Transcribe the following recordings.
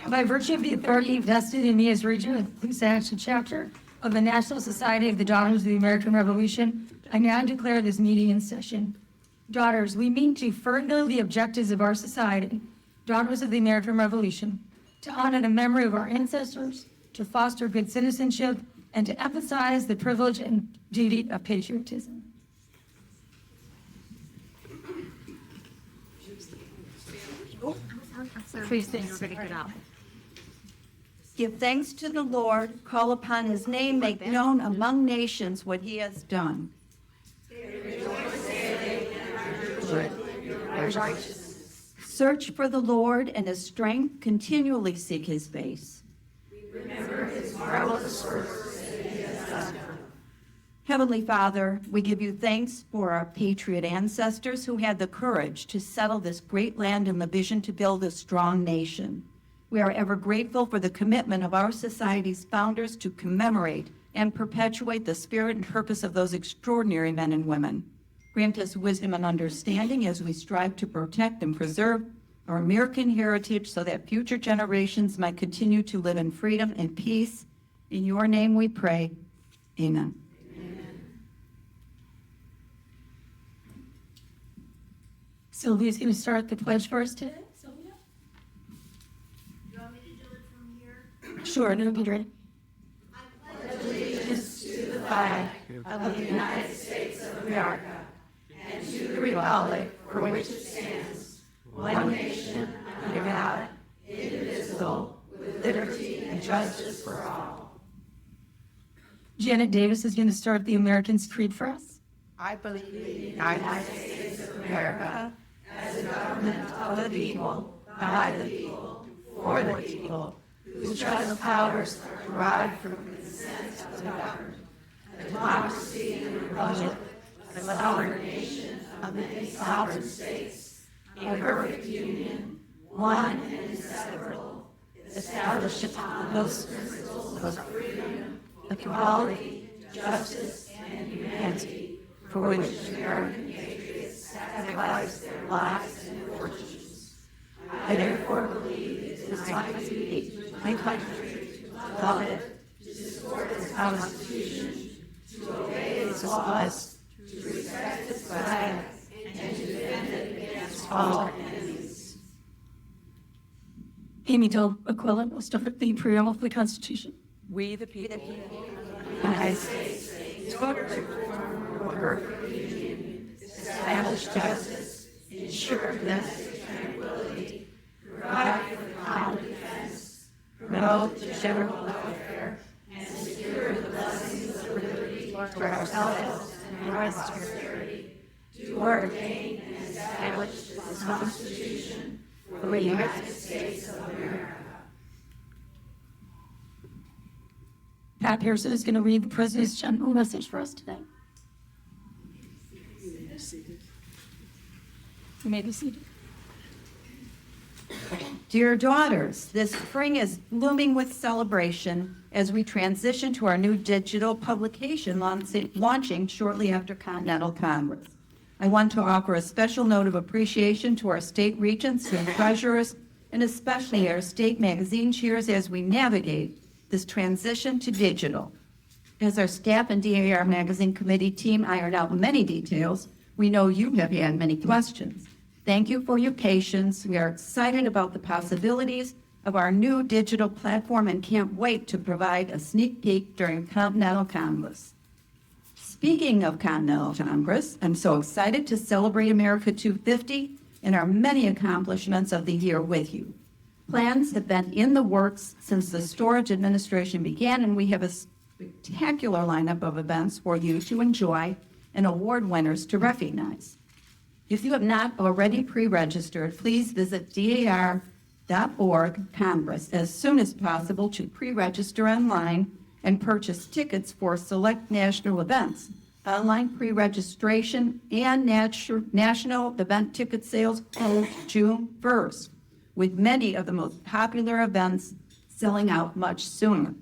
By virtue of the authority vested in me as Regent of the Police Action Chapter of the National Society of the Daughters of the American Revolution, I now declare this meeting in session. Daughters, we meet to further the objectives of our society, Daughters of the American Revolution, to honor the memory of our ancestors, to foster good citizenship, and to emphasize the privilege and duty of patriotism. Please stand. Give thanks to the Lord, call upon his name, make known among nations what he has done. Search for the Lord and his strength, continually seek his face. Remember his marvelous works that he has done. Heavenly Father, we give you thanks for our patriot ancestors who had the courage to settle this great land and the vision to build a strong nation. We are ever grateful for the commitment of our society's founders to commemorate and perpetuate the spirit and purpose of those extraordinary men and women. Grant us wisdom and understanding as we strive to protect and preserve our American heritage so that future generations might continue to live in freedom and peace. In your name we pray. Amen. Sylvia's going to start the pledge for us today. Sylvia? You want me to do it from here? Sure, no, be ready. I pledge allegiance to the flag of the United States of America and to the republic for which it stands, one nation, under God, indivisible, with liberty and justice for all. Janet Davis is going to start the American's Creed for us. I believe in the United States of America as a government of the people, by the people, for the people, whose just powers are derived from the consent of the governed, a democracy and a republic, a sovereign nation of many sovereign states, in perfect union, one and inseparable, established upon those principles of freedom, equality, justice, and humanity, for which American patriots sacrificed their lives and fortunes. I therefore believe it is my duty to my country to love it, to support its Constitution, to obey its laws, to respect its flag, and to defend it against all enemies. Amy Del Aquila will start the preamble for the Constitution. We, the people of The United States to reform order of the Union, establish justice, ensure domestic tranquility, provide for the common defense, promote the general welfare, and secure the blessings of liberty for ourselves and our posterity, to ordain and establish this Constitution for the United States of America. Pat Pearson is going to read the President's general message for us today. You may be seated. Dear daughters, this spring is blooming with celebration as we transition to our new digital publication launching shortly after Continental Congress. I want to offer a special note of appreciation to our state regents and treasurers, and especially our state magazine chairs as we navigate this transition to digital. As our staff and DAR magazine committee team iron out many details, we know you have had many questions. Thank you for your patience. We are excited about the possibilities of our new digital platform and can't wait to provide a sneak peek during Continental Congress. Speaking of Continental Congress, I'm so excited to celebrate America 250 and our many accomplishments of the year with you. Plans have been in the works since the storage administration began, and we have a spectacular lineup of events for you to enjoy and award winners to recognize. If you have not already pre-registered, please visit dar.org/Congress as soon as possible to pre-register online and purchase tickets for select national events. Online pre-registration and national event ticket sales close June 1st, with many of the most popular events selling out much sooner.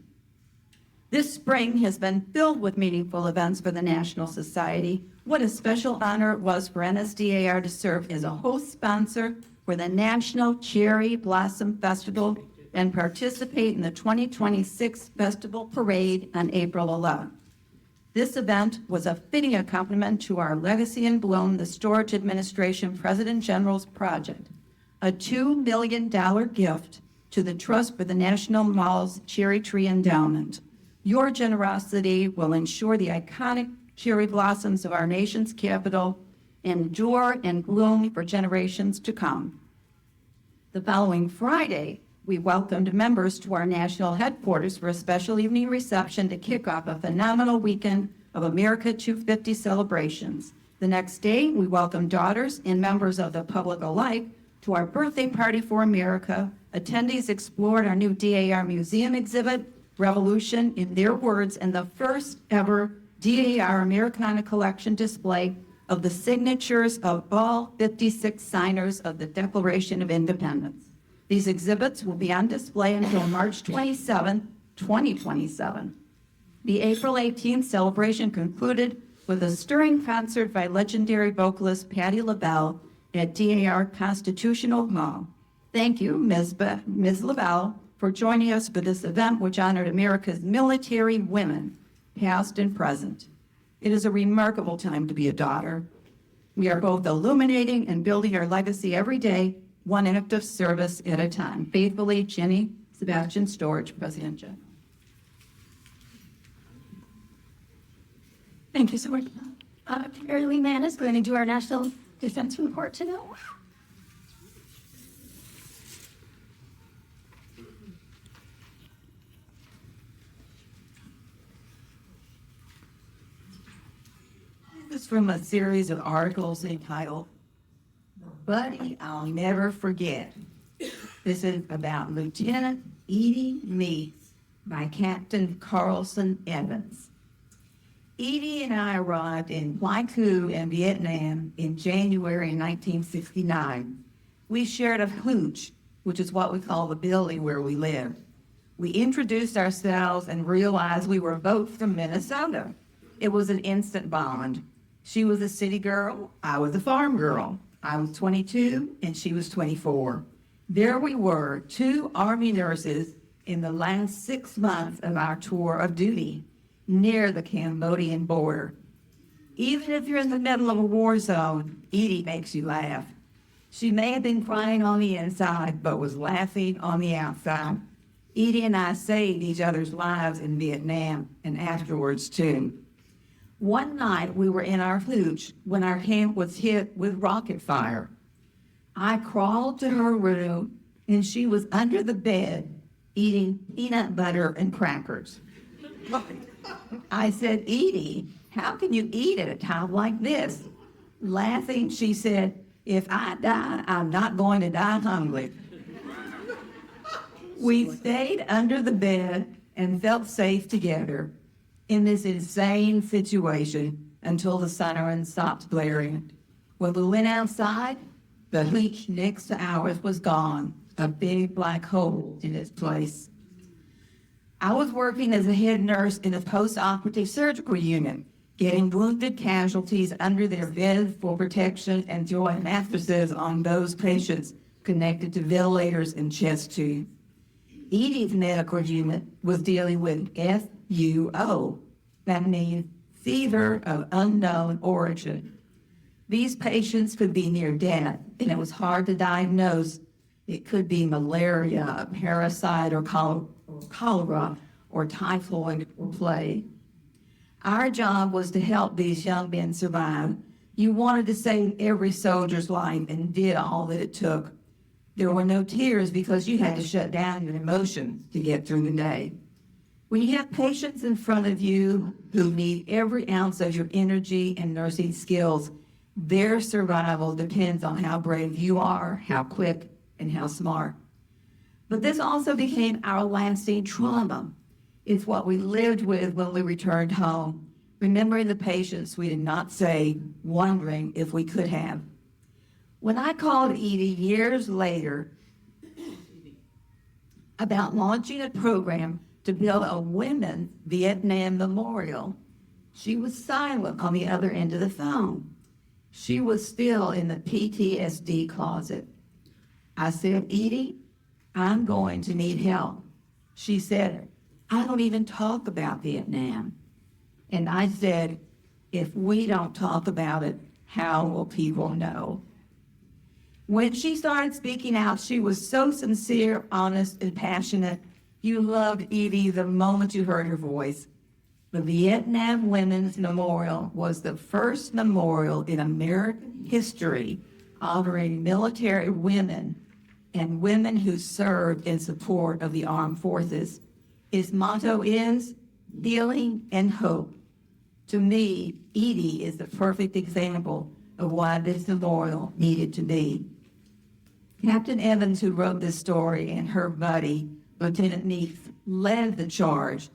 This spring has been filled with meaningful events for the National Society. What a special honor it was for NSDAR to serve as a host sponsor for the National Cherry Blossom Festival and participate in the 2026 Festival Parade on April 11th. This event was a fitting accompaniment to our Legacy in Bloom, the Storage Administration President General's project, a $2 million gift to the Trust for the National Mall's Cherry Tree Endowment. Your generosity will ensure the iconic cherry blossoms of our nation's capital endure and bloom for generations to come. The following Friday, we welcomed members to our national headquarters for a special evening reception to kick off a phenomenal weekend of America 250 celebrations. The next day, we welcomed daughters and members of the public alike to our birthday party for America. Attendees explored our new DAR museum exhibit, Revolution in Their Words, and the first ever DAR Americana collection display of the signatures of all 56 signers of the Declaration of Independence. These exhibits will be on display until March 27, 2027. The April 18th celebration concluded with a stirring concert by legendary vocalist Patti LaBelle at DAR Constitutional Hall. Thank you, Ms. LaBelle, for joining us for this event, which honored America's military women, past and present. It is a remarkable time to be a daughter. We are both illuminating and building our legacy every day, one act of service at a time. Faithfully, Jenny Sebastian Storage, President General. Thank you so much. Mary Lee Mann is going to do our National Defense Report today. This is from a series of articles entitled Buddy I'll Never Forget. This is about Lieutenant Edie Meese by Captain Carlson Evans. Edie and I arrived in Pleiku in Vietnam in January 1969. We shared a hooch, which is what we call the building where we live. We introduced ourselves and realized we were both from Minnesota. It was an instant bond. She was a city girl, I was a farm girl. I was 22 and she was 24. There we were, two Army nurses in the last 6 months of our tour of duty near the Cambodian border. Even if you're in the middle of a war zone, Edie makes you laugh. She may have been crying on the inside, but was laughing on the outside. Edie and I saved each other's lives in Vietnam and afterwards too. One night we were in our hooch when our camp was hit with rocket fire. I crawled to her room and she was under the bed eating peanut butter and crackers. I said, Edie, how can you eat at a time like this? Laughing, she said, if I die, I'm not going to die hungry. We stayed under the bed and felt safe together in this insane situation until the siren stopped blaring. When we went outside, the hooch next to ours was gone, a big black hole in its place. I was working as a head nurse in a post-operative surgical unit, getting wounded casualties under their beds for protection and throwing mattresses on those patients connected to ventilators and chest tubes. Edie's medical unit was dealing with FUO, that means fever of unknown origin. These patients could be near death, and it was hard to diagnose. It could be malaria, a parasite, or cholera, or typhoid, or plague. Our job was to help these young men survive. You wanted to save every soldier's life and did all that it took. There were no tears because you had to shut down your emotions to get through the day. When you have patients in front of you who need every ounce of your energy and nursing skills, their survival depends on how brave you are, how quick, and how smart. But this also became our lasting trauma. It's what we lived with when we returned home, remembering the patients we did not save, wondering if we could have. When I called Edie years later about launching a program to to build a women's Vietnam memorial. She was silent on the other end of the phone. She was still in the PTSD closet. I said, Edie, I'm going to need help. She said, I don't even talk about Vietnam. And I said, if we don't talk about it, how will people know? When she started speaking out, she was so sincere, honest, and passionate. You loved Edie the moment you heard her voice. The Vietnam Women's Memorial was the first memorial in American history honoring military women and women who served in support of the armed forces. Its motto is healing and hope. To me, Edie is the perfect example of why this memorial needed to be. Captain Evans, who wrote this story, and her buddy, Lieutenant Neef, led the charge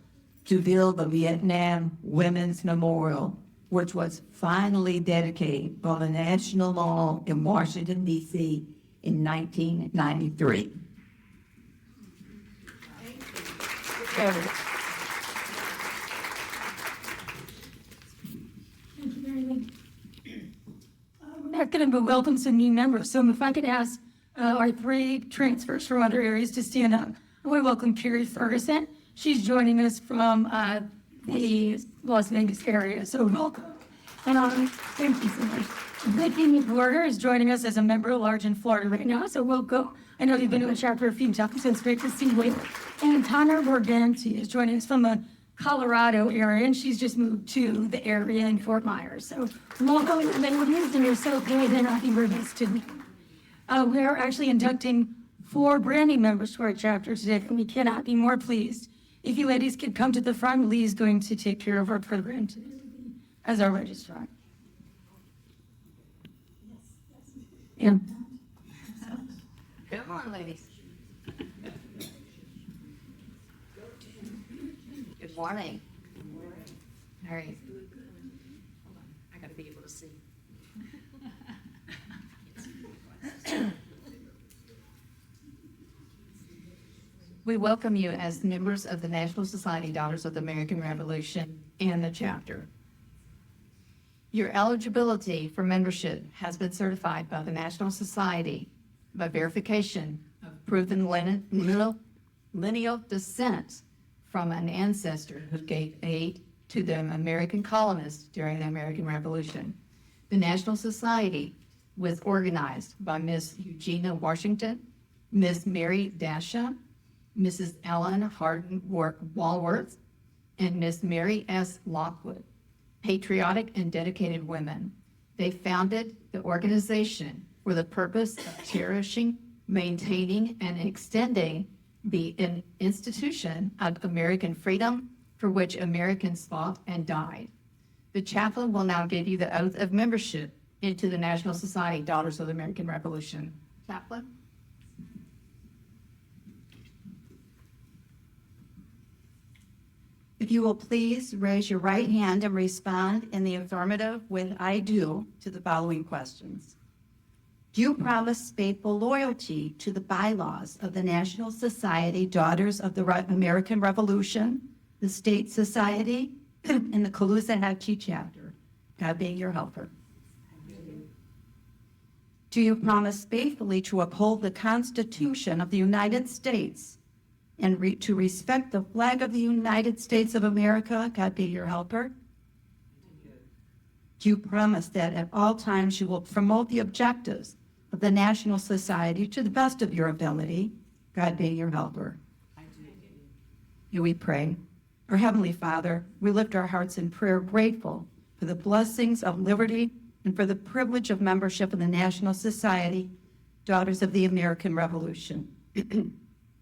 to build the Vietnam Women's Memorial, which was finally dedicated by the National Mall in Washington, D.C. in 1993. We're going to welcome some new members. So if I could ask our three transfers from other areas to stand up. I want to welcome Carrie Ferguson. She's joining us from the Las Vegas area. So welcome. And thank you so much. Vicki McWhorter is joining us as a member at large in Florida right now. So welcome. I know you've been in the chapter a few times, so it's great to see you. And Tana Borganti is joining us from the Colorado area, and she's just moved to the area in Fort Myers. So welcome, and you're so good and happy with us today. We're actually inducting 4 brand new members to our chapter today, and we cannot be more pleased. If you ladies could come to the front, Lee's going to take care of our program today as our registrar. Yeah. Come on, ladies. Good morning. All right. Hold on. I gotta be able to see. We welcome you as members of the National Society Daughters of the American Revolution and the chapter. Your eligibility for membership has been certified by the National Society by verification of proven lineal descent from an ancestor who gave aid to the American colonists during the American Revolution. The National Society was organized by Miss Eugenia Washington, Miss Mary Dasha, Mrs. Ellen Hardin Walworth, and Miss Mary S. Lockwood, patriotic and dedicated women. They founded the organization for the purpose of cherishing, maintaining, and extending the institution of American freedom for which Americans fought and died. The chaplain will now give you the oath of membership into the National Society Daughters of the American Revolution. Chaplain? If you will please raise your right hand and respond in the affirmative with "I do" to the following questions. Do you promise faithful loyalty to the bylaws of the National Society Daughters of the American Revolution, the State Society, and the Caloosahatchee chapter, God being your helper? Do you promise faithfully to uphold the Constitution of the United States and to respect the flag of the United States of America, God be your helper? Do you promise that at all times you will promote the objectives of the National Society to the best of your ability, God being your helper? I do. Here we pray. Our Heavenly Father, we lift our hearts in prayer, grateful for the blessings of liberty and for the privilege of membership in the National Society, Daughters of the American Revolution.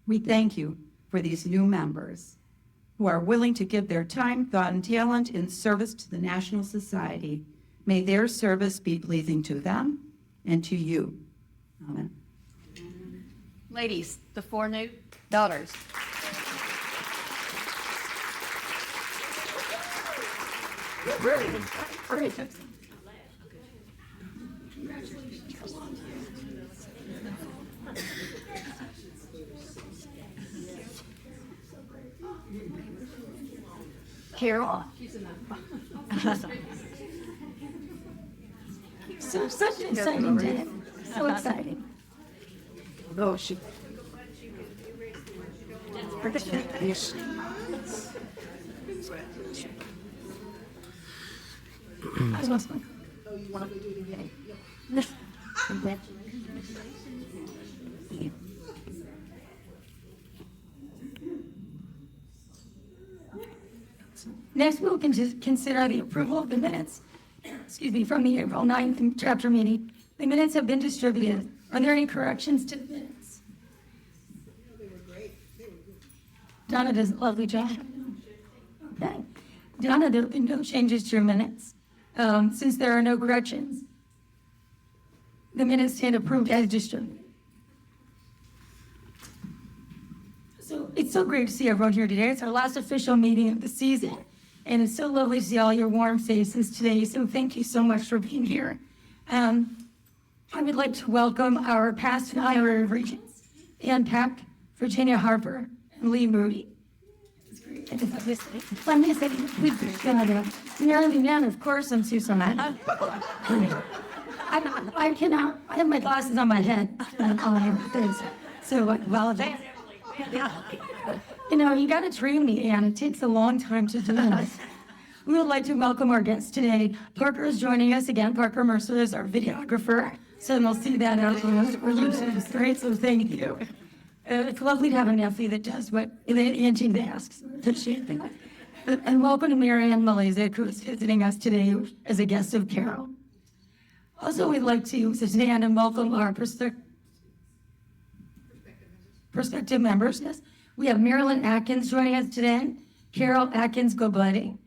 We thank you for these new members who are willing to give their time, thought, and talent in service to the National Society. May their service be pleasing to them and to you. Amen. Ladies, the 4 new daughters. Great. Carol. So such an exciting day. So exciting. Oh, she. I was lost my. Next, we'll consider the approval of the minutes, from the April 9th chapter meeting. The minutes have been distributed. Are there any corrections to the minutes? Donna does a lovely job. Okay. Donna, there have been no changes to your minutes. Since there are no corrections, the minutes stand approved as distributed. So it's so great to see everyone here today. It's our last official meeting of the season, and it's so lovely to see all your warm faces today. So thank you so much for being here. I would like to welcome our past and honorary regents, Ann Peck, Virginia Harper, and Lee Moody. Let me say, Mary Ann, of course, I'm Susan. I cannot, I have my glasses on my head. So, well, you got to train me, Ann. It takes a long time to do this. We would like to welcome our guests today. Parker is joining us again. Parker Mercer is our videographer. So we'll see that out. It's great, so thank you. It's lovely to have a nephew that does what Angie asks. And welcome to Mary Ann Malayzik, who is visiting us today as a guest of Carol. Also, we'd like to stand and welcome our prospective members. Yes. We have Marilyn Atkins joining us today, Carol Atkins-Gobletti,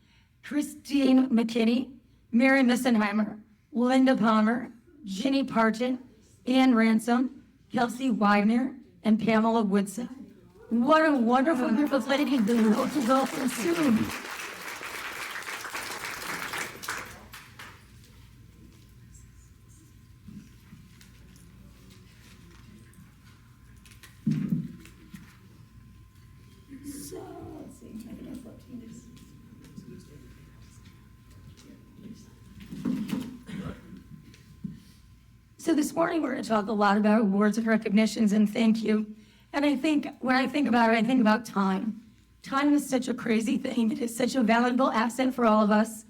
Christine McKinney, Mary Missenheimer, Linda Palmer, Ginny Parton, Ann Ransom, Kelsey Weidner, and Pamela Woodson. What a wonderful group of ladies that we hope to go for soon. So, let's see. So this morning, we're going to talk a lot about awards and recognitions and thank you. And I think, when I think about it, I think about time. Time is such a crazy thing. It is such a valuable asset for all of us.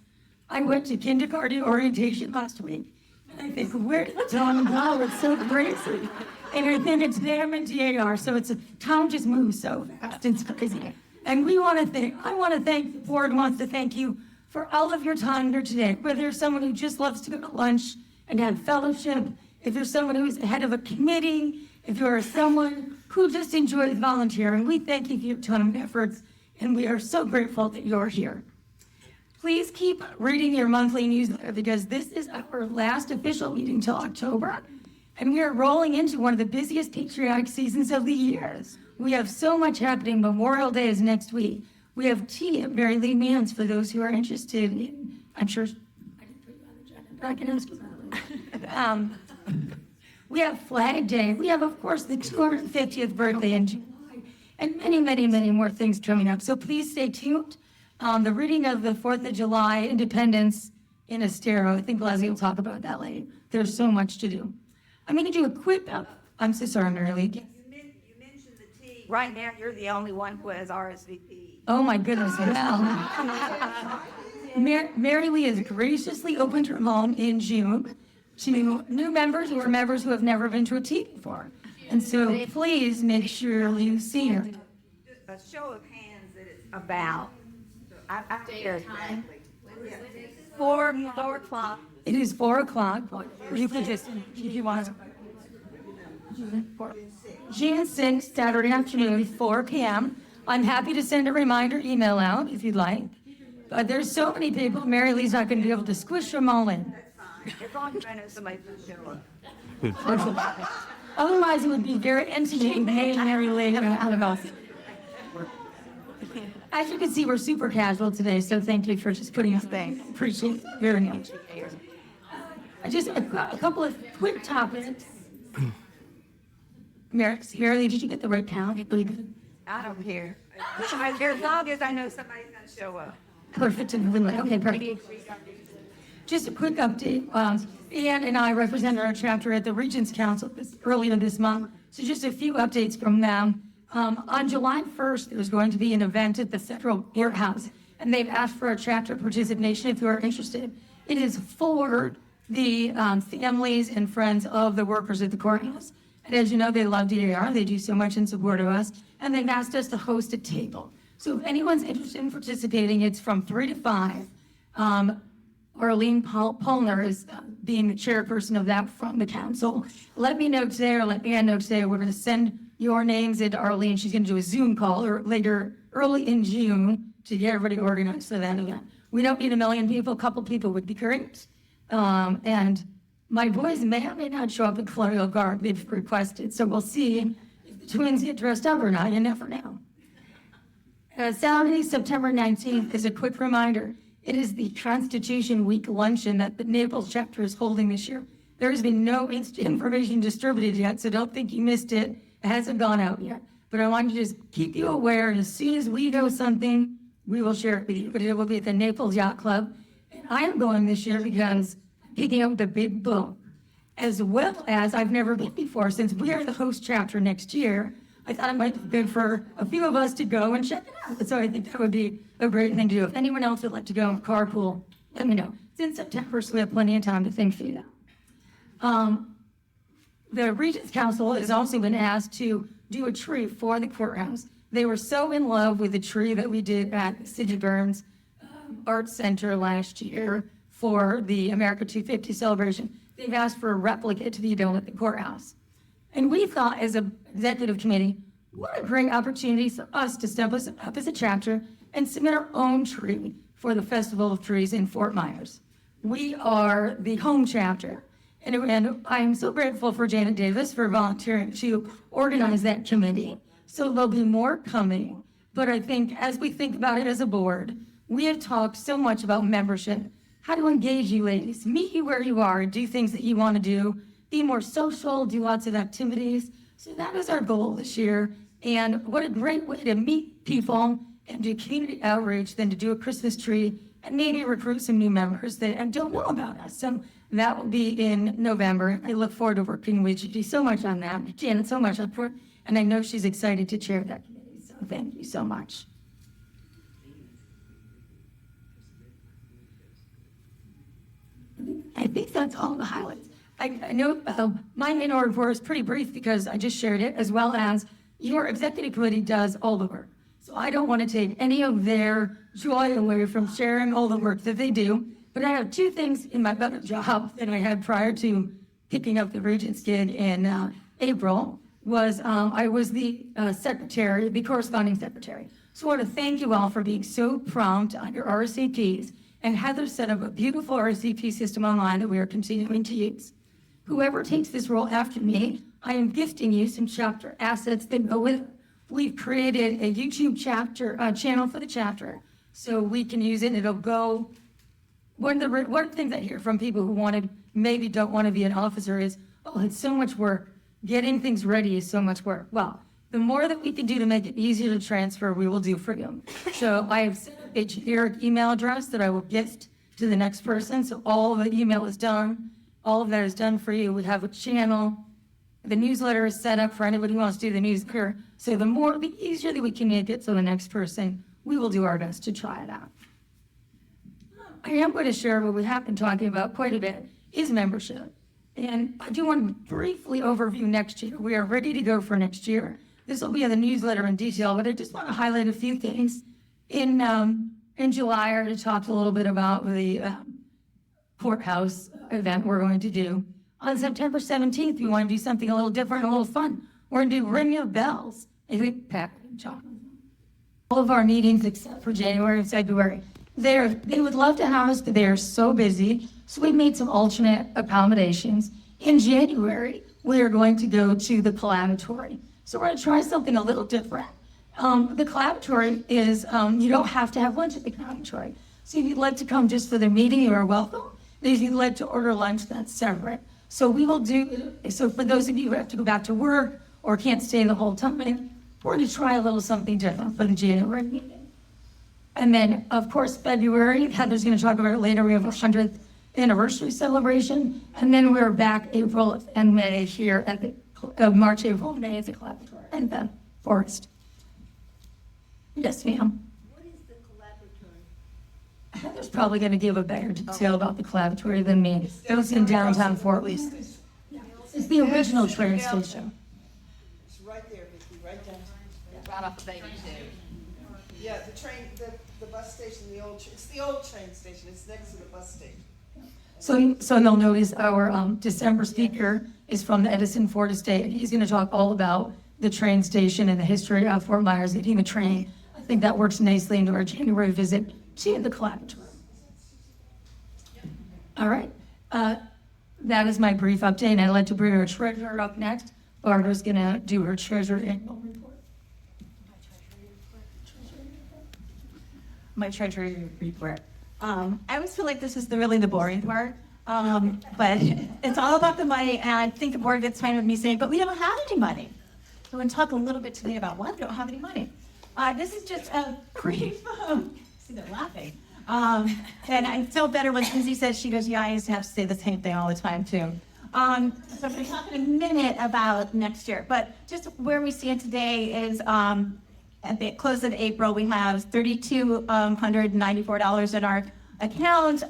I went to kindergarten orientation last week. And I think, where did the time go? It's so crazy. And I think today I'm in DAR, so time just moves so fast. It's crazy. And I want to thank, the board wants to thank you for all of your time here today. Whether you're someone who just loves to go to lunch and have fellowship, if you're someone who's head of a committee, if you're someone who just enjoys volunteering, we thank you for your time and efforts, and we are so grateful that you're here. Please keep reading your monthly newsletter because this is our last official meeting till October, and we are rolling into one of the busiest patriotic seasons of the year. We have so much happening. Memorial Day is next week. We have tea at Mary Lee Mann's for those who are interested in, I'm sure, I didn't put you on the agenda, but I can ask you about it. We have Flag Day. We have, of course, the 250th birthday in July, and many, many, many more things coming up. So please stay tuned. The reading of the 4th of July Independence in Estero, I think Leslie will talk about that later. There's so much to do. I'm going to do a quick, I'm so sorry, Mary Lee. You mentioned the tea. Right now, you're the only one who has RSVP. Oh my goodness, well. Mary Lee has graciously opened her home in June to new members or members who have never been to a tea before. And so please make sure you see her. A show of hands that it's about. I hear exactly. 4 o'clock. It is 4 o'clock. You could just, if you want to. June 6th, Saturday afternoon, 4 p.m. I'm happy to send a reminder email out if you'd like. But there's so many people, Mary Lee's not going to be able to squish them all in. As long as I know somebody's going to show up. Otherwise, it would be very entertaining. Hey, Mary Lee, out of us. As you can see, we're super casual today, so thank you for just putting us back. Appreciate it very much. Just a couple of quick topics. Mary Lee, did you get the right count? I don't care. As long as I know somebody's going to show up. Perfect. Okay, perfect. Just a quick update. Ann and I represented our chapter at the Regents Council earlier this month. So just a few updates from them. On July 1st, there's going to be an event at the Federal Courthouse, and they've asked for a chapter participation if you are interested. It is for the families and friends of the workers at the courthouse. And as you know, they love DAR. They do so much in support of us, and they've asked us to host a table. So if anyone's interested in participating, it's from 3 to 5. Arlene Polner is being the chairperson of that from the council. Let me know today, or let Ann know today. We're going to send your names into Arlene. She's going to do a Zoom call or later, early in June, to get everybody organized for that event. We don't need 1 million people. A couple people would be great. And my boys may or may not show up in colonial garb. They've requested, so we'll see if the twins get dressed up or not. You never know. Saturday, September 19th is a quick reminder. It is the Constitution Week luncheon that the Naples chapter is holding this year. There has been no information distributed yet, so don't think you missed it. It hasn't gone out yet. But I want to just keep you aware, and as soon as we know something, we will share it with you. But it will be at the Naples Yacht Club. And I am going this year because I'm picking up the big book, as well as I've never been before. Since we are the host chapter next year, I thought it might be good for a few of us to go and check it out. So I think that would be a great thing to do. If anyone else would like to go and carpool, let me know. It's in September, so we have plenty of time to think through that. The Regents Council has also been asked to do a tree for the courthouse. They were so in love with the tree that we did at the City Burns Arts Center last year for the America 250 celebration. They've asked for a replica to be done at the courthouse. And we thought, as an executive committee, what a great opportunity for us to step us up as a chapter and submit our own tree for the Festival of Trees in Fort Myers. We are the home chapter. And I'm so grateful for Janet Davis for volunteering to organize that committee. So there'll be more coming. But I think as we think about it as a board, we have talked so much about membership, how to engage you ladies, meet you where you are, do things that you want to do, be more social, do lots of activities. So that is our goal this year. And what a great way to meet people and do community outreach than to do a Christmas tree and maybe recruit some new members that don't know about us. So that will be in November. I look forward to working with you so much on that. Janet, so much up for it. And I know she's excited to chair that committee. So thank you so much. I think that's all the highlights. I know my main report is pretty brief because I just shared it, as well as your executive committee does all the work. So I don't want to take any of their joy away from sharing all the work that they do. But I have 2 things in my better job that I had prior to picking up the Regents gig in April. I was the secretary, the corresponding secretary. So I want to thank you all for being so prompt on your RCPs. And Heather set up a beautiful RCP system online that we are continuing to use. Whoever takes this role after me, I am gifting you some chapter assets that go with it. We've created a YouTube channel for the chapter, so we can use it. It'll go. One of the things I hear from people who maybe don't want to be an officer is, oh, it's so much work. Getting things ready is so much work. Well, the more that we can do to make it easier to transfer, we will do for you. So I have set up a generic email address that I will gift to the next person. So all of the email is done. All of that is done for you. We have a channel. The newsletter is set up for anybody who wants to do the newsletter. So the easier that we can make it so the next person, we will do our best to try it out. I am going to share what we have been talking about quite a bit is membership. And I do want to briefly overview next year. We are ready to go for next year. This will be in the newsletter in detail, but I just want to highlight a few things. In July, I already talked a little bit about the courthouse event we're going to do. On September 17th, we want to do something a little different, a little fun. We're going to do Ring of Bells. I think Pat and John. All of our meetings except for January and February. They would love to have us, but they are so busy. So we made some alternate accommodations. In January, we are going to go to the Collaboratory. So we're going to try something a little different. The Collaboratory is, you don't have to have lunch at the Collaboratory. So if you'd like to come just for the meeting, you are welcome. If you'd like to order lunch, that's separate. So for those of you who have to go back to work or can't stay the whole time, we're going to try a little something different for the January meeting. And then, of course, February, Heather's going to talk about it later, we have a 100th anniversary celebration. And then we're back April and May here at the, March, April, May at the Collaboratory and then Forest. Yes, ma'am. What is the collaboratory? Heather's probably going to give a better detail about the Collaboratory than me. It was in downtown Fort Worth. It's the original train station. It's right there, Vicki, right down. Right off of 82. Yeah, the train, the bus station, it's the old train station, it's next to the bus station. So they'll notice our December speaker is from the Edison Ford Estate, and he's going to talk all about the train station and the history of Fort Myers getting a train. I think that works nicely into our January visit to the Collaboratory. All right, that is my brief update, and I'd like to bring our treasurer up next. Barbara's going to do her treasurer annual report. My treasury report. I always feel like this is really the boring part, but it's all about the money, and I think the board gets fine with me saying, but we don't have any money. So we're going to talk a little bit today about why we don't have any money. This is just a brief, see, they're laughing. And I feel better when Susie says, she goes, yeah, I used to have to say the same thing all the time too. So I'm going to talk in a minute about next year, but just where we stand today is, at the close of April, we have $3,294 in our account,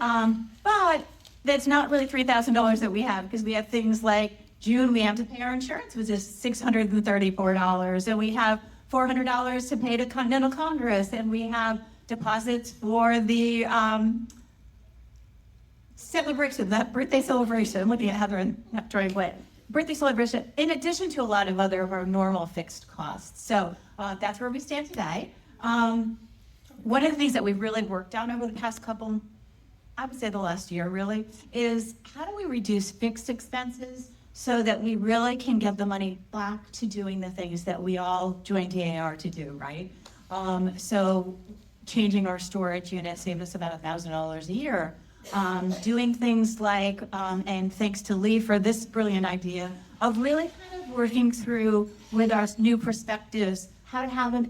but that's not really $3,000 that we have, because we have things like June, we have to pay our insurance, which is $634, and we have $400 to pay to Continental Congress, and we have deposits for the celebration, that birthday celebration. I'm looking at Heather and not drawing what. Birthday celebration, in addition to a lot of other of our normal fixed costs. So that's where we stand today. One of the things that we've really worked on over the past couple, I would say the last year really, is how do we reduce fixed expenses so that we really can get the money back to doing the things that we all joined DAR to do, right? So changing our storage unit saved us about $1,000 a year. Doing things like, and thanks to Lee for this brilliant idea of really kind of working through with our new perspectives, how to have an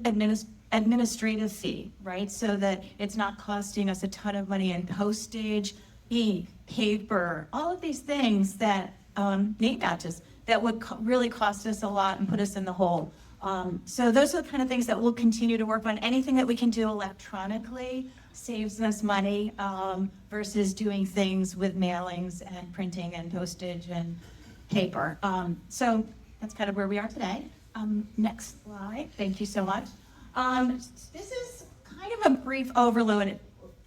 administrative fee, right? So that it's not costing us a ton of money in postage, ink, paper, all of these things that, name badges, that would really cost us a lot and put us in the hole. So those are the kind of things that we'll continue to work on. Anything that we can do electronically saves us money versus doing things with mailings and printing and postage and paper. So that's kind of where we are today. Next slide. Thank you so much. This is kind of a brief overlay.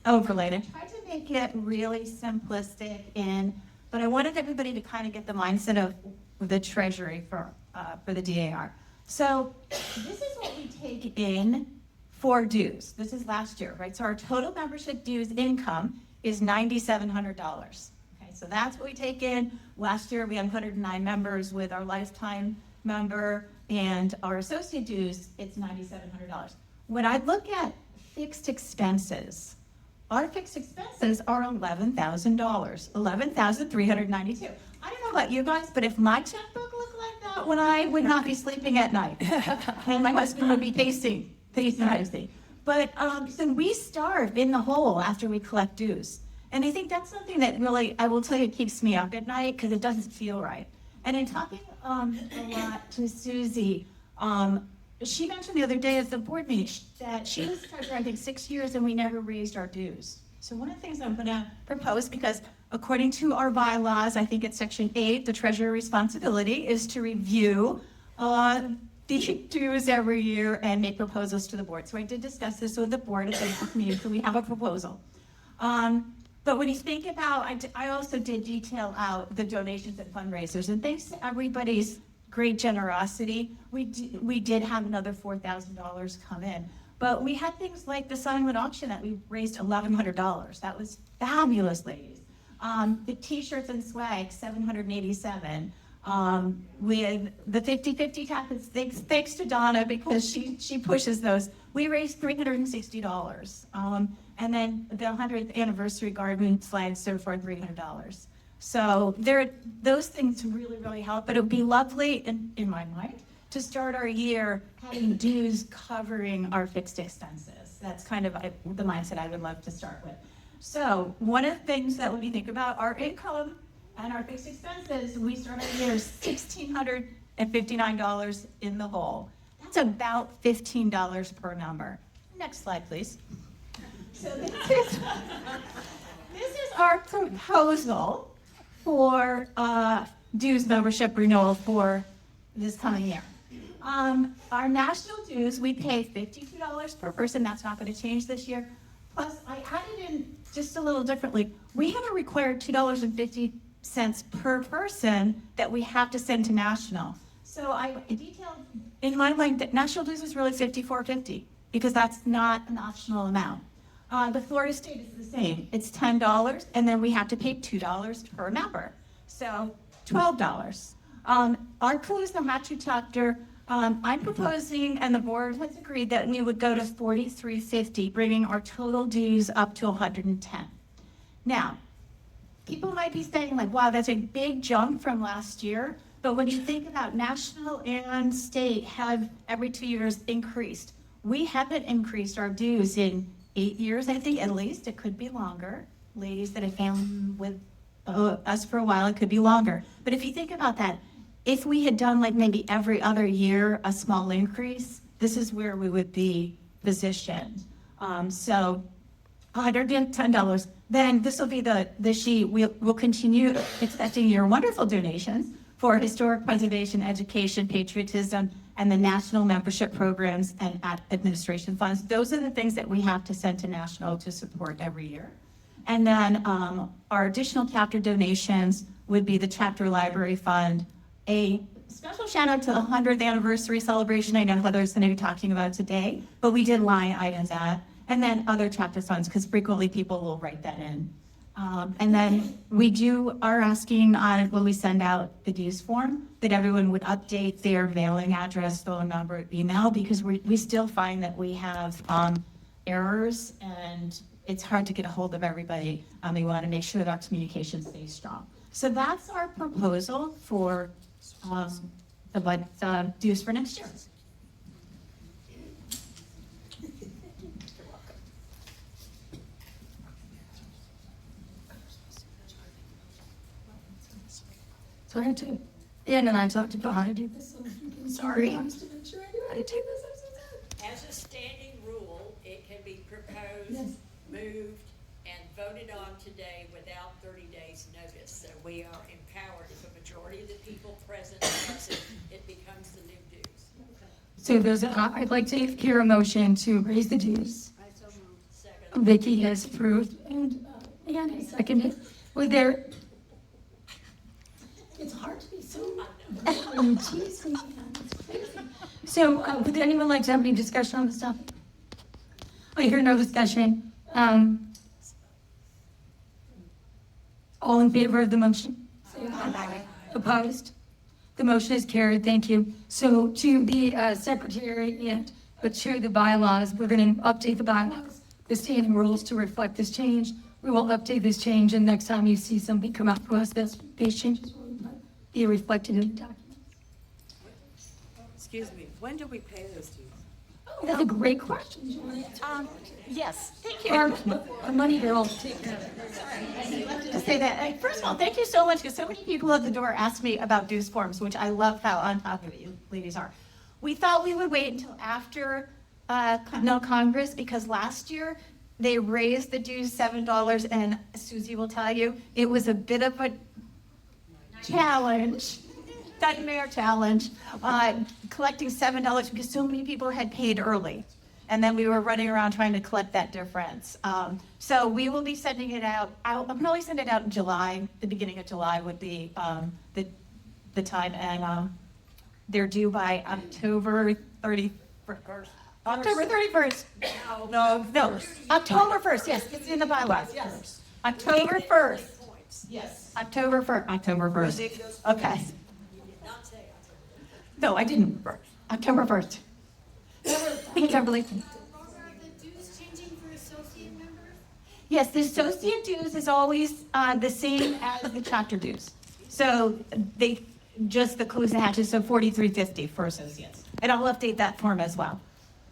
I tried to make it really simplistic, but I wanted everybody to kind of get the mindset of the treasury for the DAR. So this is what we take in for dues. This is last year, right? So our total membership dues income is $9,700. Okay, so that's what we take in. Last year we had 109 members. With our lifetime member and our associate dues, it's $9,700. When I look at fixed expenses, our fixed expenses are $11,000, $11,392. I don't know about you guys, but if my checkbook looked like that, when I would not be sleeping at night, and my husband would be pacing. But so we starve in the hole after we collect dues. And I think that's something that really, I will tell you, keeps me up at night because it doesn't feel right. And in talking a lot to Susie, she mentioned the other day at the board meeting that she was treasurer, I think, 6 years, and we never raised our dues. So one of the things I'm going to propose, because according to our bylaws, I think it's section 8, the treasurer responsibility is to review the dues every year and make proposals to the board. So I did discuss this with the board at the meeting, so we have a proposal. But when you think about, I also did detail out the donations and fundraisers, and thanks to everybody's great generosity, we did have another $4,000 come in. But we had things like the silent auction that we raised $1,100. That was fabulous, ladies. The t-shirts and swag, $787. With the 50-50 tapas, thanks to Donna, because she pushes those. We raised $360. And then the 100th anniversary garden slides served for $300. So those things really, really help. But it would be lovely, in my mind, to start our year having dues covering our fixed expenses. That's kind of the mindset I would love to start with. So one of the things that when we think about our income and our fixed expenses, we start our year $1,659 in the hole. That's about $15 per number. Next slide, please. So this is our proposal for dues membership renewal for this coming year. Our national dues, we pay $52 per person. That's not going to change this year. Plus, I added in just a little differently. We have a required $2.50 per person that we have to send to national. So I detailed in my mind that national dues is really $54.50 because that's not an optional amount. The Florida State is the same. It's $10, and then we have to pay $2 per member. So $12. Our Calusa Hatchery chapter, I'm proposing, and the board has agreed that we would go to $43.50, bringing our total dues up to $110. Now, people might be saying like, wow, that's a big jump from last year. But when you think about national and state have every 2 years increased, we haven't increased our dues in 8 years, I think, at least. It could be longer. Ladies that have been with us for a while, it could be longer. But if you think about that, if we had done like maybe every other year a small increase, this is where we would be positioned. So $110. Then this will be the sheet. We'll continue accepting your wonderful donations for historic preservation, education, patriotism, and the national membership programs and administration funds. Those are the things that we have to send to national to support every year. And then our additional chapter donations would be the chapter library fund. A special shout out to the 100th anniversary celebration. I know Heather's going to be talking about it today, but we did line items that. And then other chapter funds, because frequently people will write that in. And then we are asking when we send out the dues form that everyone would update their mailing address, phone number, email, because we still find that we have errors and it's hard to get a hold of everybody. We want to make sure that our communication stays strong. So that's our proposal for the dues for next year. So I had to, Ann and I talked about how to do this. So sorry. I was to make sure I knew how to do this. I'm so sorry. As a standing rule, it can be proposed, moved, and voted on today without 30 days' notice. So we are empowered. If a majority of the people present does it, it becomes the new dues. So I'd like to hear a motion to raise the dues. Second. Vicky has approved and Ann has seconded. It's hard to be so. Geez, man, it's crazy. So would anyone like to have any discussion on this stuff? I hear no discussion. All in favor of the motion? Say aye. Opposed? The motion is carried. Thank you. So to the secretary and to the bylaws, we're going to update the bylaws, the standing rules to reflect this change. We will update this change, and next time you see something come out to us, these changes will be reflected in the document. Excuse me, when do we pay those dues? That's a great question. Yes, thank you. Our money bill. To say that, first of all, thank you so much, because so many people at the door ask me about dues forms, which I love how on top of it you ladies are. We thought we would wait until after Congress, because last year they raised the dues $7, and Susie will tell you, it was a bit of a challenge, nightmare challenge, collecting $7 because so many people had paid early. And then we were running around trying to collect that difference. So we will be sending it out. I'll probably send it out in July. The beginning of July would be the time. And they're due by October 31st. October 31st. No. October 1st. Yes, it's in the bylaws. Yes. October 1st. Yes. October 1st. Okay. No, I didn't. October 1st. Kimberly. Are the dues changing for associate members? Yes, the associate dues is always the same as the chapter dues. So the Calusa Hatches, so $43.50 for associates. And I'll update that form as well.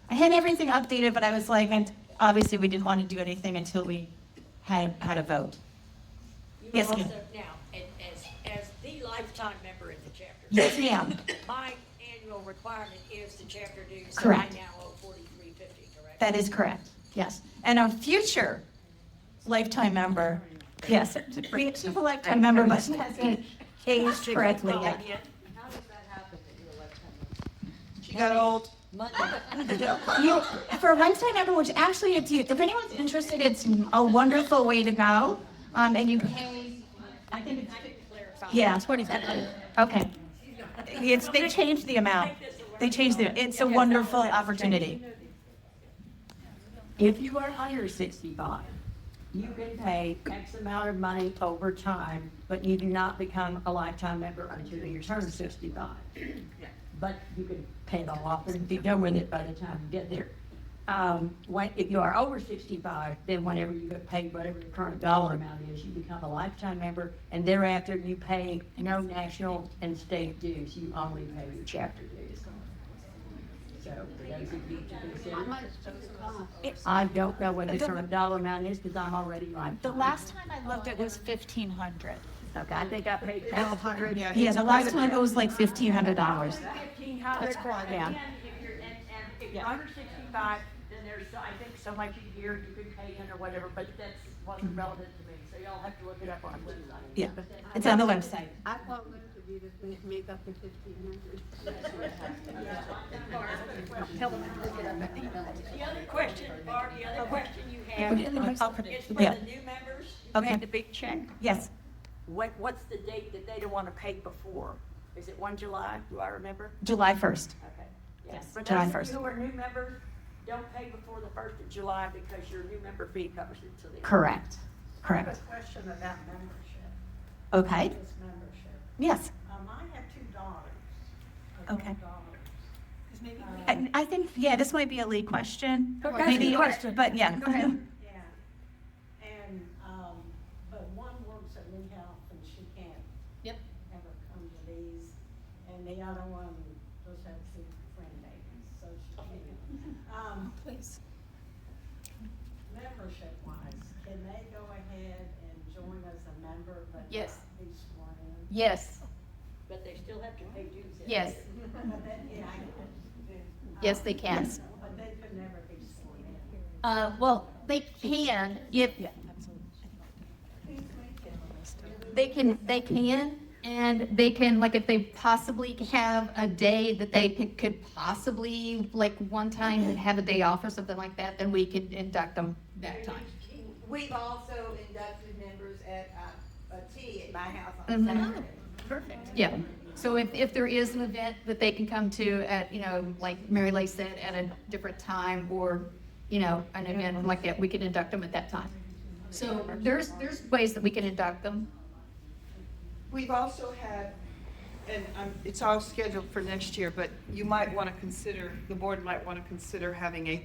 I had everything updated, but I was like, and obviously we didn't want to do anything until we had a vote. You Yes, also ma'am. now, as the lifetime member in the chapter. Yes, ma'am. My annual requirement is the chapter dues. So Correct. I now owe $43.50, correct? That is correct, yes. And a future lifetime member, yes, she's a lifetime member, but she hasn't aged correctly yet. She got old. You, for a lifetime member, which actually, if anyone's interested, it's a wonderful way to go. And you pay, I think it's, yeah, okay. They changed the amount. It's a wonderful opportunity. If you are under 65, you can pay X amount of money over time, but you do not become a lifetime member until you turn 65. But you can pay it all off and be done with it by the time you get there. If you are over 65, then whenever you get paid whatever the current dollar amount is, you become a lifetime member, and thereafter you pay no national and state dues. You only pay your chapter dues. So, for those of you to consider, I don't know what the current dollar amount is because I'm already lifetime. The last time I looked, it was $1,500. Okay, I think I paid 1,200. Yeah, the last time it was like $1,500. 1,500. That's correct. Yeah. If you're under 65, then there's, I think, so much a year you could pay in or whatever, but that wasn't relevant to me, so y'all have to look it up on the website. Yeah, it's on the website. I want most of you to make up the 1,500. The other question, Barb, the other question you have I'll put it- is for yeah. the new members who Okay. had the big check. Yes, What's the date that they don't want to pay before? Is it 1 July? Do I remember? July 1st. Okay. Yes, For July those 1st. who are new members, don't pay before the 1st of July because your new member fee covers it till the. Correct, I correct. have a question about membership, Okay, this membership. yes, I have two daughters. Okay. Daughters. I think, yeah, this might be a lead question. Okay. Maybe, Question. but yeah. Yeah, and, but one works at New Health and she can't. Yep. Ever come to these, and the other one just had two friend babies, so she can't. Please. Membership wise, can they go ahead and join as a member, but Yes. not be sworn in? Yes, But they still have to pay dues. every yes, year. But then, yeah, yes, they can. but they could never be sworn in. Well, they can, if, they can, and they can, like, if they possibly have a day that they could possibly, like, one time have a day off or something like that, then we could induct them that time. We've also inducted members at a tea at my house Mhm. Saturday. Perfect. Yeah, so if there is an event that they can come to at, like Mary Lay said, at a different time, or, an event like that, we can induct them at that time. So there's ways that we can induct them. We've also had, and it's all scheduled for next year, but you might want to consider, the board might want to consider having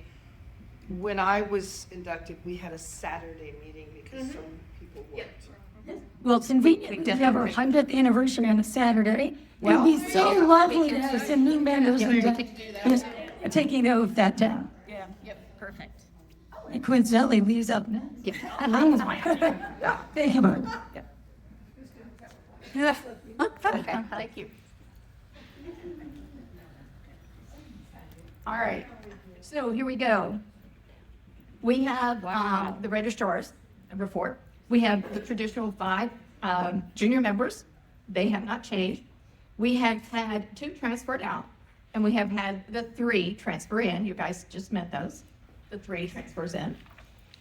when I was inducted, we had a Saturday meeting because some people worked. Well, it's convenient to have our 100th anniversary on a Saturday. It'd be so lovely to have some new members and taking the oath that down. Yeah, yep, perfect. It coincidentally leaves up. Yep. Thank you, Barb. Okay, thank you. All right, so here we go. We have the registrars report. We have the traditional 5 junior members. They have not changed. We have had 2 transferred out, and we have had the 3 transfer in. You guys just met those, the 3 transfers in.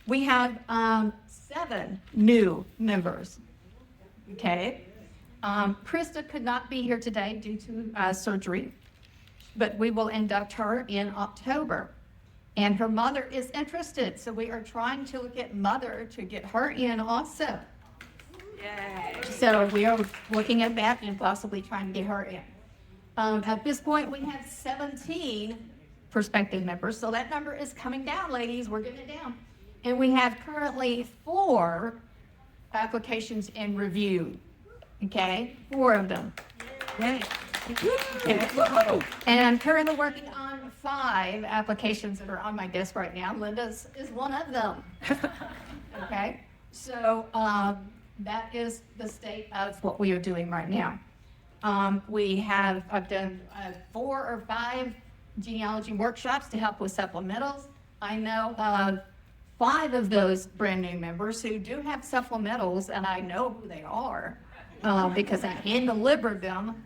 We have 7 new members. Okay. Krista could not be here today due to surgery, but we will induct her in October. And her mother is interested, so we are trying to get mother to get her in also. So we are looking at that and possibly trying to get her in. At this point, we have 17 prospective members, so that number is coming down, ladies. We're getting it down. And we have currently 4 applications in review. Okay, 4 of them. And I'm currently working on 5 applications that are on my desk right now. Linda's is one of them. Okay, so that is the state of what we are doing right now. I've done 4 or 5 genealogy workshops to help with supplementals. I know 5 of those brand new members who do have supplementals, and I know who they are because I hand delivered them.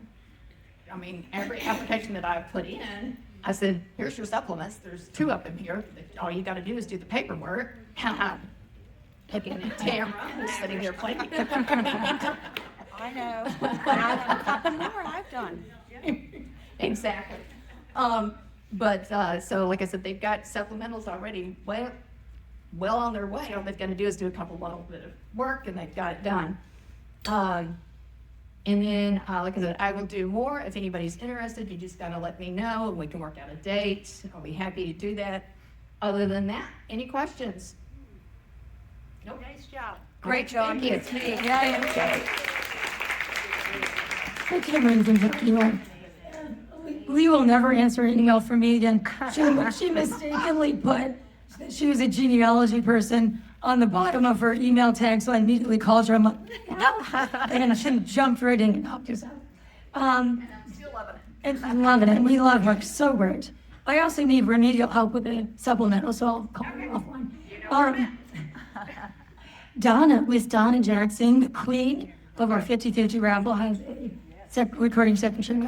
I mean, every application that I put in, I said, here's your supplements. There's 2 of them here. All you got to do is do the paperwork. Picking at Tamara, who's sitting here playing. I know. But I have a couple more I've done. Exactly. So like I said, they've got supplementals already well on their way. All they've got to do is do a little bit of work and they've got it done. And then, like I said, I will do more. If anybody's interested, you just gotta let me know and we can work out a date. I'll be happy to do that. Other than that, any questions? Nope. Nice job. Great job. Thank you. Hey, Cameron, Lee will never answer an email from me again. She mistakenly put that she was a genealogy person on the bottom of her email tag, so I immediately called her. I'm like, no. And I shouldn't jump right in and help yourself. And I'm loving it. We love her so great. I also need remedial help with the supplemental, so I'll call her offline. Miss Donna Jackson, the queen of our 50/50 raffle, has a recording secretary.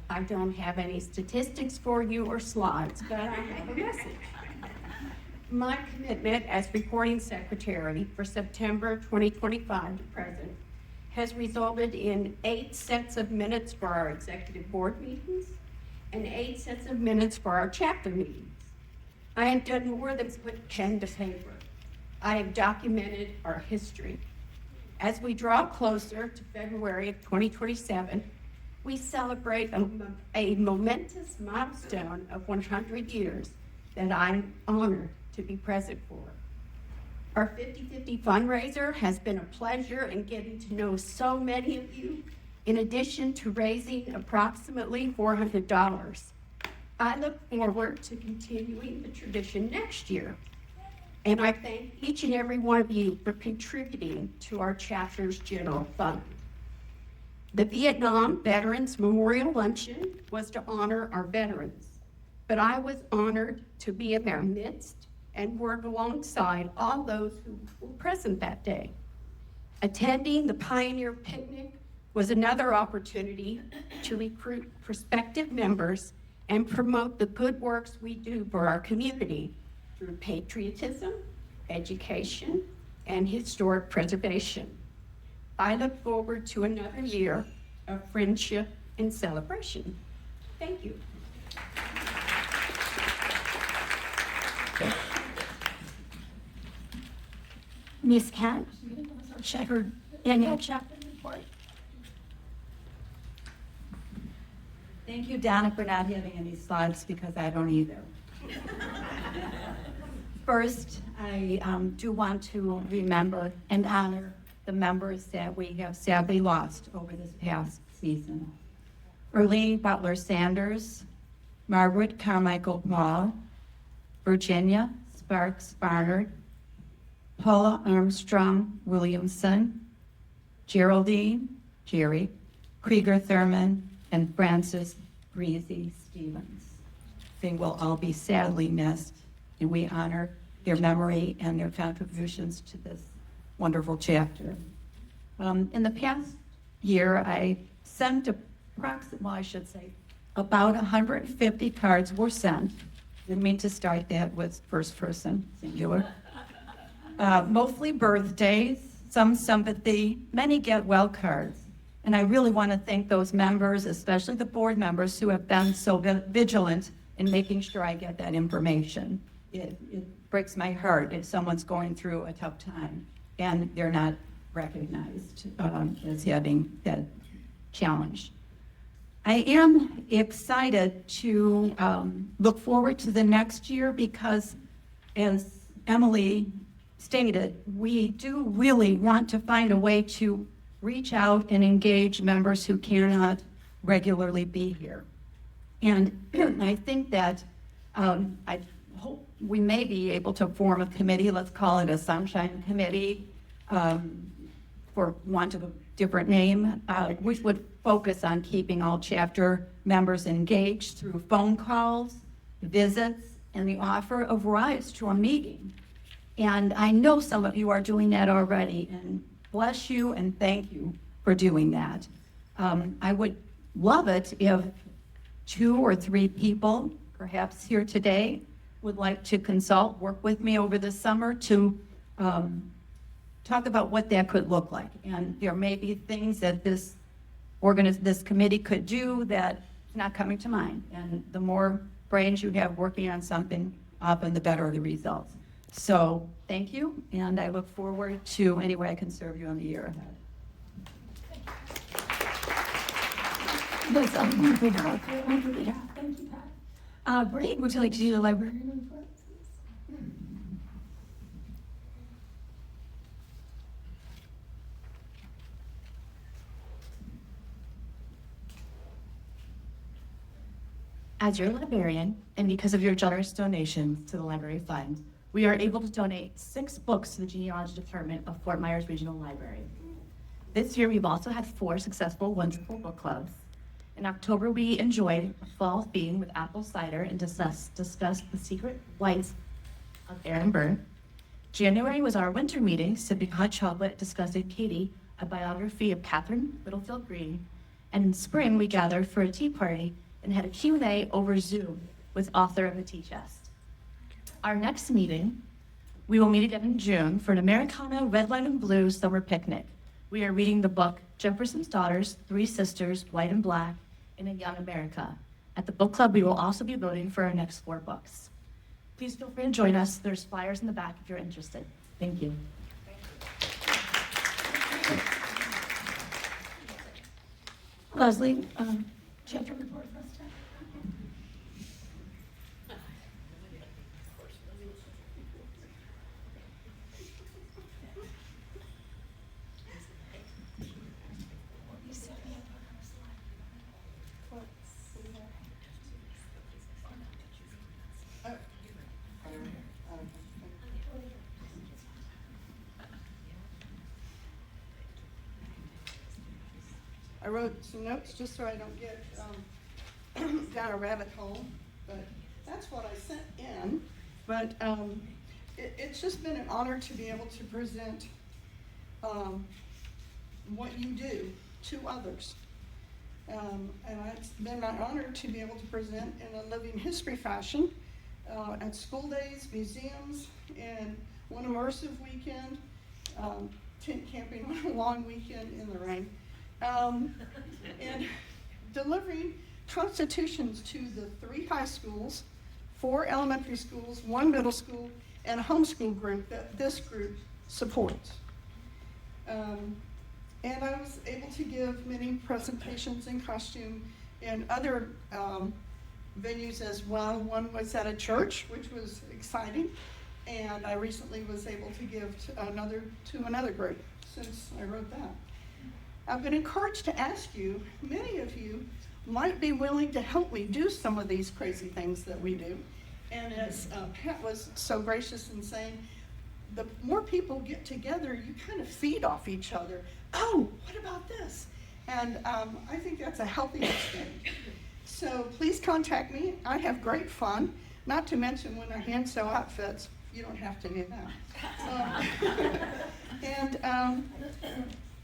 I don't have any statistics for you or slides, but I have a message. My commitment as recording secretary for September 2025 to present has resulted in 8 sets of minutes for our executive board meetings and 8 sets of minutes for our chapter meetings. I have done more than put pen to paper. I have documented our history. As we draw closer to February of 2027, we celebrate a momentous milestone of 100 years that I'm honored to be present for. Our 50/50 fundraiser has been a pleasure in getting to know so many of you, in addition to raising approximately $400. I look forward to continuing the tradition next year, and I thank each and every one of you for contributing to our chapter's general fund. The Vietnam Veterans Memorial Luncheon was to honor our veterans, but I was honored to be in their midst and work alongside all those who were present that day. Attending the Pioneer Picnic was another opportunity to recruit prospective members and promote the good works we do for our community through patriotism, education, and historic preservation. I look forward to another year of friendship and celebration. Thank you. Miss Cat, check her annual chapter report. Thank you, Donna, for not having any slides because I don't either. First, I do want to remember and honor the members that we have sadly lost over this past season. Earlene Butler Sanders, Margaret Carmichael Paul, Virginia Sparks Barnard, Paula Armstrong Williamson, Geraldine Jerry, Krieger Thurman, and Frances Breezy Stevens. They will all be sadly missed, and we honor their memory and their contributions to this wonderful chapter. In the past year, I sent about 150 cards were sent. Didn't mean to start that with first person, singular. Mostly birthdays, some sympathy, many get well cards. And I really want to thank those members, especially the board members, who have been so vigilant in making sure I get that information. It breaks my heart if someone's going through a tough time and they're not recognized as having that challenge. I am excited to look forward to the next year because, as Emily stated, we do really want to find a way to reach out and engage members who cannot regularly be here. And I think that I hope we may be able to form a committee, let's call it a Sunshine Committee, for want of a different name, which would focus on keeping all chapter members engaged through phone calls, visits, and the offer of rides to a meeting. And I know some of you are doing that already, and bless you and thank you for doing that. I would love it if 2 or 3 people, perhaps here today, would like to consult, work with me over the summer to talk about what that could look like. And there may be things that this committee could do that is not coming to mind. And the more brains you have working on something, often the better the results. So thank you, and I look forward to any way I can serve you in the year ahead. Yes, thank you, Pat. Brady, would you like to do the librarian report? As your librarian, and because of your generous donations to the library fund, we are able to donate 6 books to the genealogy department of Fort Myers Regional Library. This year, we've also had 4 successful wonderful book clubs. In October, we enjoyed a fall theme with apple cider and discussed the secret lights of Aaron Burr. January was our winter meeting, sipping hot chocolate, discussing Katie, a biography of Catherine Littlefield Green. And in spring, we gathered for a tea party and had a Q&A over Zoom with author of the Tea Chest. Our next meeting, we will meet again in June for an Americana Red, White, and Blue summer picnic. We are reading the book Jefferson's Daughters, 3 Sisters, White and Black, in a Young America. At the book club, we will also be voting for our next 4 books. Please feel free to join us. There's flyers in the back if you're interested. Thank you. Leslie, chapter report for us. I wrote some notes just so I don't get down a rabbit hole, but that's what I sent in. But it's just been an honor to be able to present what you do to others. And it's been my honor to be able to present in a living history fashion at school days, museums, and one immersive weekend, tent camping on a long weekend in the rain. And delivering constitutions to the 3 high schools, 4 elementary schools, 1 middle school, and a homeschool group that this group supports. And I was able to give many presentations in costume and other venues as well. One was at a church, which was exciting, and I recently was able to give to another group since I wrote that. I've been encouraged to ask you, many of you might be willing to help me do some of these crazy things that we do. And as Pat was so gracious in saying, the more people get together, you kind of feed off each other. Oh, what about this? And I think that's a healthy exchange. So please contact me. I have great fun, not to mention when I hand sew outfits, you don't have to do that.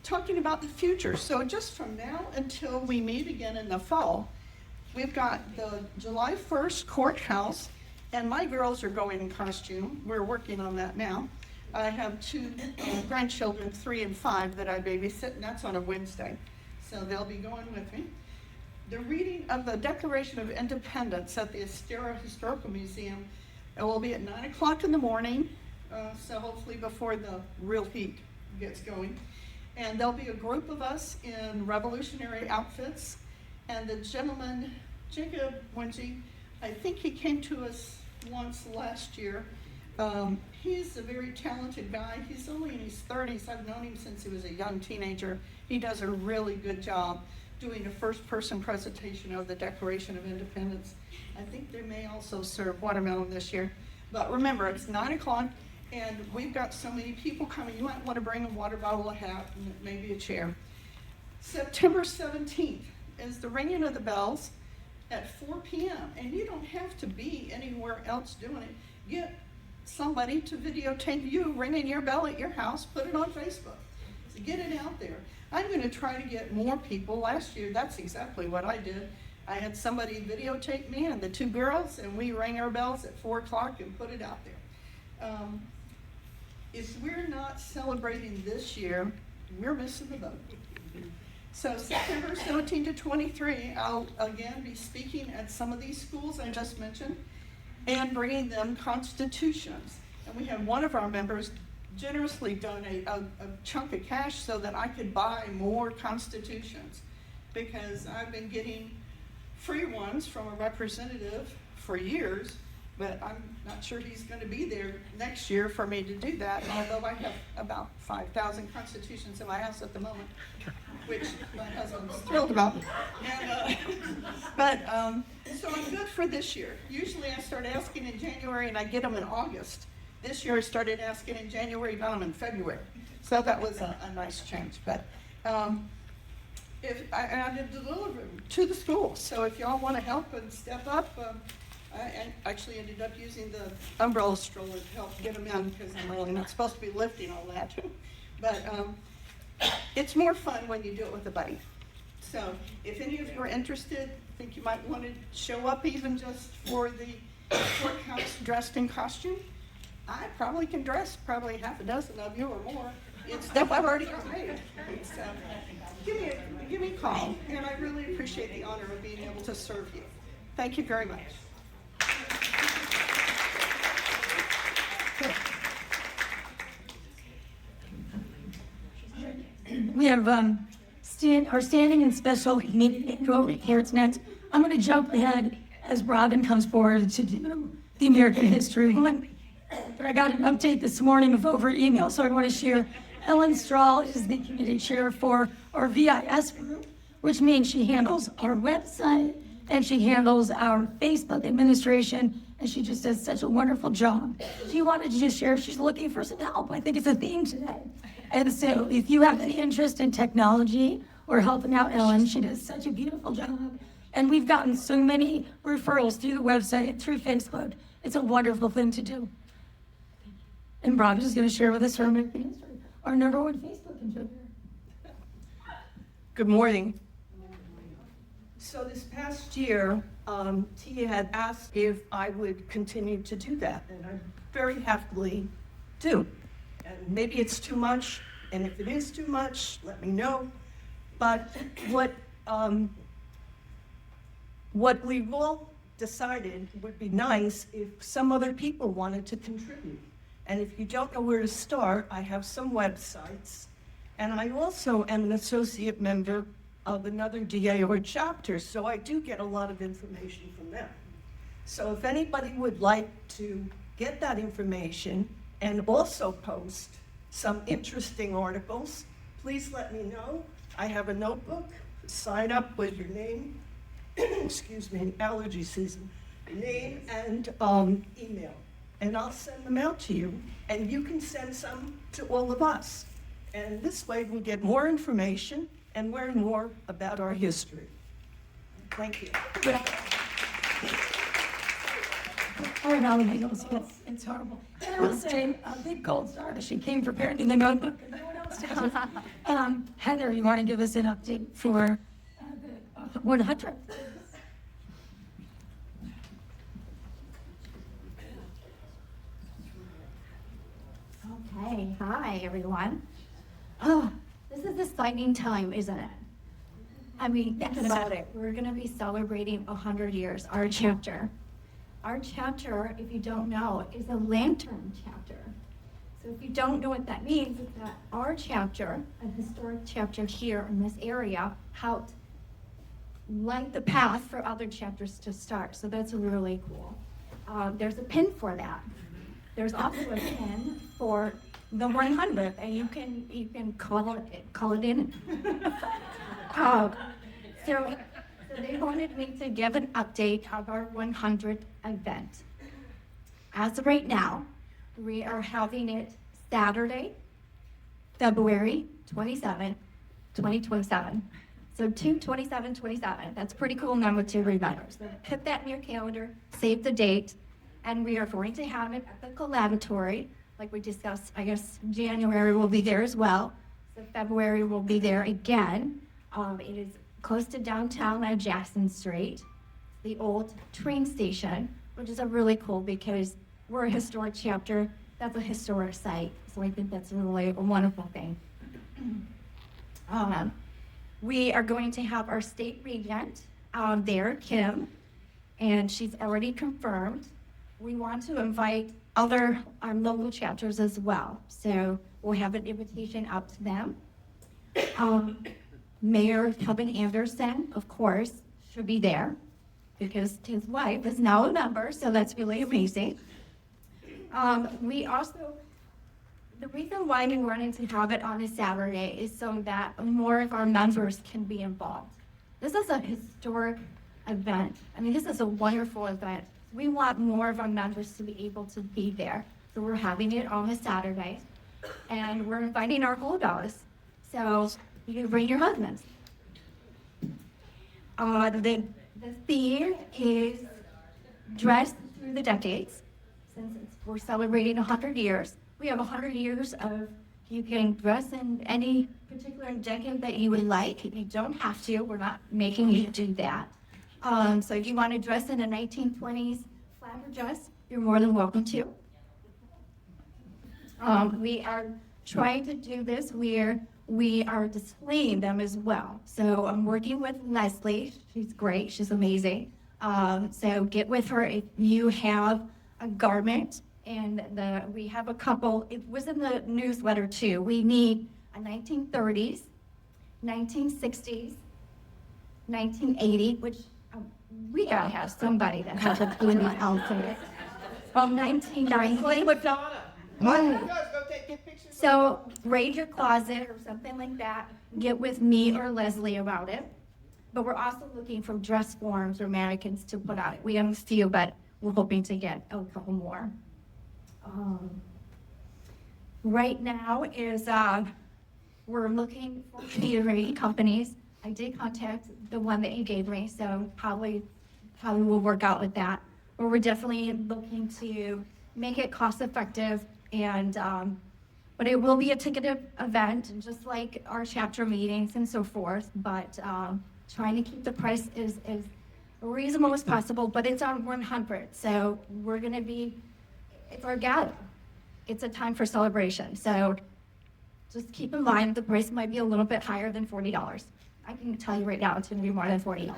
Talking about the future. So just from now until we meet again in the fall, we've got the July 1st courthouse, and my girls are going in costume. We're working on that now. I have 2 grandchildren, 3 and 5, that I babysit, and that's on a Wednesday. So they'll be going with me. The reading of the Declaration of Independence at the Estera Historical Museum, it will be at 9 o'clock in the morning, so hopefully before the real heat gets going. And there'll be a group of us in revolutionary outfits. And the gentleman, Jacob Winsey, I think he came to us once last year. He's a very talented guy. He's only in his 30s. I've known him since he was a young teenager. He does a really good job doing a first-person presentation of the Declaration of Independence. I think they may also serve watermelon this year. But remember, it's 9 o'clock, and we've got so many people coming. You might want to bring a water bottle, a hat, and maybe a chair. September 17th is the ringing of the bells at 4 p.m. And you don't have to be anywhere else doing it. Get somebody to videotape you ringing your bell at your house, put it on Facebook. So get it out there. I'm going to try to get more people. Last year, that's exactly what I did. I had somebody videotape me and the two girls, and we rang our bells at 4 o'clock and put it out there. If we're not celebrating this year, we're missing the boat. So September 17 to 23, I'll again be speaking at some of these schools I just mentioned and bringing them constitutions. And we have one of our members generously donate a chunk of cash so that I could buy more constitutions, because I've been getting free ones from a representative for years, but I'm not sure he's going to be there next year for me to do that, although I have about 5,000 constitutions in my house at the moment, which my husband's thrilled about. And, so I'm good for this year. Usually I start asking in January and I get them in August. This year I started asking in January, got them in February. So that was a nice change. But if I did deliver them to the schools. So if y'all want to help and step up, I actually ended up using the umbrella stroller to help get them in, because I'm really not supposed to be lifting all that. But it's more fun when you do it with a buddy. So if any of you are interested, think you might want to show up even just for the courthouse dressed in costume, I probably can dress probably half a dozen of you or more. It's stuff I've already got made. So give me a call, and I really appreciate the honor of being able to serve you. Thank you very much. We have our standing and special meeting reports next. I'm going to jump ahead as Robin comes forward to do the American History one. But I got an update this morning over email, so I want to share. Ellen Strahl is the committee chair for our VIS group, which means she handles our website and she handles our Facebook administration, and she just does such a wonderful job. She wanted to just share she's looking for some help. I think it's a theme today. And so if you have any interest in technology or helping out Ellen, she does such a beautiful job. And we've gotten so many referrals through the website, through Facebook. It's a wonderful thing to do. And Rob is going to share with us her American history, our #1 Facebook contributor. Good morning. So this past year, Tia had asked if I would continue to do that, and I very happily do. And maybe it's too much, and if it is too much, let me know. But what we've all decided would be nice if some other people wanted to contribute. And if you don't know where to start, I have some websites. And I also am an associate member of another DAO chapter, so I do get a lot of information from them. So if anybody would like to get that information and also post some interesting articles, please let me know. I have a notebook. Sign up with your name, excuse me, allergy season, name and email. And I'll send them out to you, and you can send some to all of us. And this way we'll get more information and learn more about our history. Thank you. All right, Alan, it's horrible. And I will say a big gold star that she came prepared in the notebook, and no one else does. Heather, you want to give us an update for the 100th? Okay, hi, everyone. Oh, this is an exciting time, isn't it? I mean, think about it. We're going to be celebrating 100 years, our chapter. Our chapter, if you don't know, is a lantern chapter. So if you don't know what that means, it's that our chapter, a historic chapter here in this area, helped light the path for other chapters to start. So that's really cool. There's a pin for that. There's also a pin for the 100, and you can call it in. Um, so they wanted me to give an update of our 100th event. As of right now, we are having it Saturday, February 27, 2027. So 2/27/27. That's a pretty cool number to remember. So put that in your calendar, save the date, and we are going to have it at the Collaboratory. Like we discussed, I guess January will be there as well. So February will be there again. It is close to downtown on Jackson Street, the old train station, which is a really cool because we're a historic chapter. That's a historic site. So I think that's really a wonderful thing. We are going to have our state regent there, Kim, and she's already confirmed. We want to invite other local chapters as well. So we'll have an invitation out to them. Mayor Kevin Anderson, of course, should be there because his wife is now a member, so that's really amazing. We also, the reason why we wanted to have it on a Saturday is so that more of our members can be involved. This is a historic event. I mean, this is a wonderful event. We want more of our members to be able to be there. So we're having it on a Saturday, and we're inviting our holdouts. So you can bring your husbands. The theme is dressed through the decades. Since we're celebrating 100 years, we have 100 years of, you can dress in any particular decade that you would like. You don't have to, we're not making you do that. So if you want to dress in a 1920s flapper dress, you're more than welcome to. We are trying to do this where we are displaying them as well. So I'm working with Leslie. She's great. She's amazing. So get with her if you have a garment. And we have a couple. It was in the newsletter too. We need a 1930s, 1960s, 1980, which we gotta have somebody that has a blue outfit from 1990. Madonna. So raid your closet or something like that. Get with me or Leslie about it. But we're also looking for dress forms or mannequins to put out. We have a few, but we're hoping to get a couple more. Right now is we're looking for catering companies. I did contact the one that you gave me, so probably we'll work out with that. But we're definitely looking to make it cost effective, and but it will be a ticketed event, just like our chapter meetings and so forth. But trying to keep the price as reasonable as possible. But it's on 100, so we're gonna be. It's our gala. It's a time for celebration. So just keep in mind the price might be a little bit higher than $40. I can tell you right now it's going to be more than $40.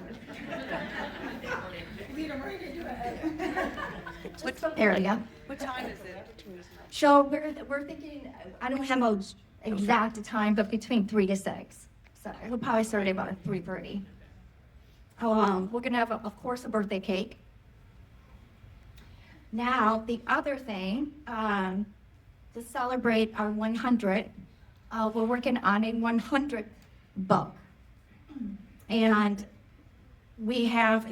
What's the area? What time is it? So we're thinking, I don't have an exact time, but between 3 to 6. So we'll probably start at about 3:30. We're going to have, of course, a birthday cake. Now, the other thing, to celebrate our 100, we're working on a 100 book. And we have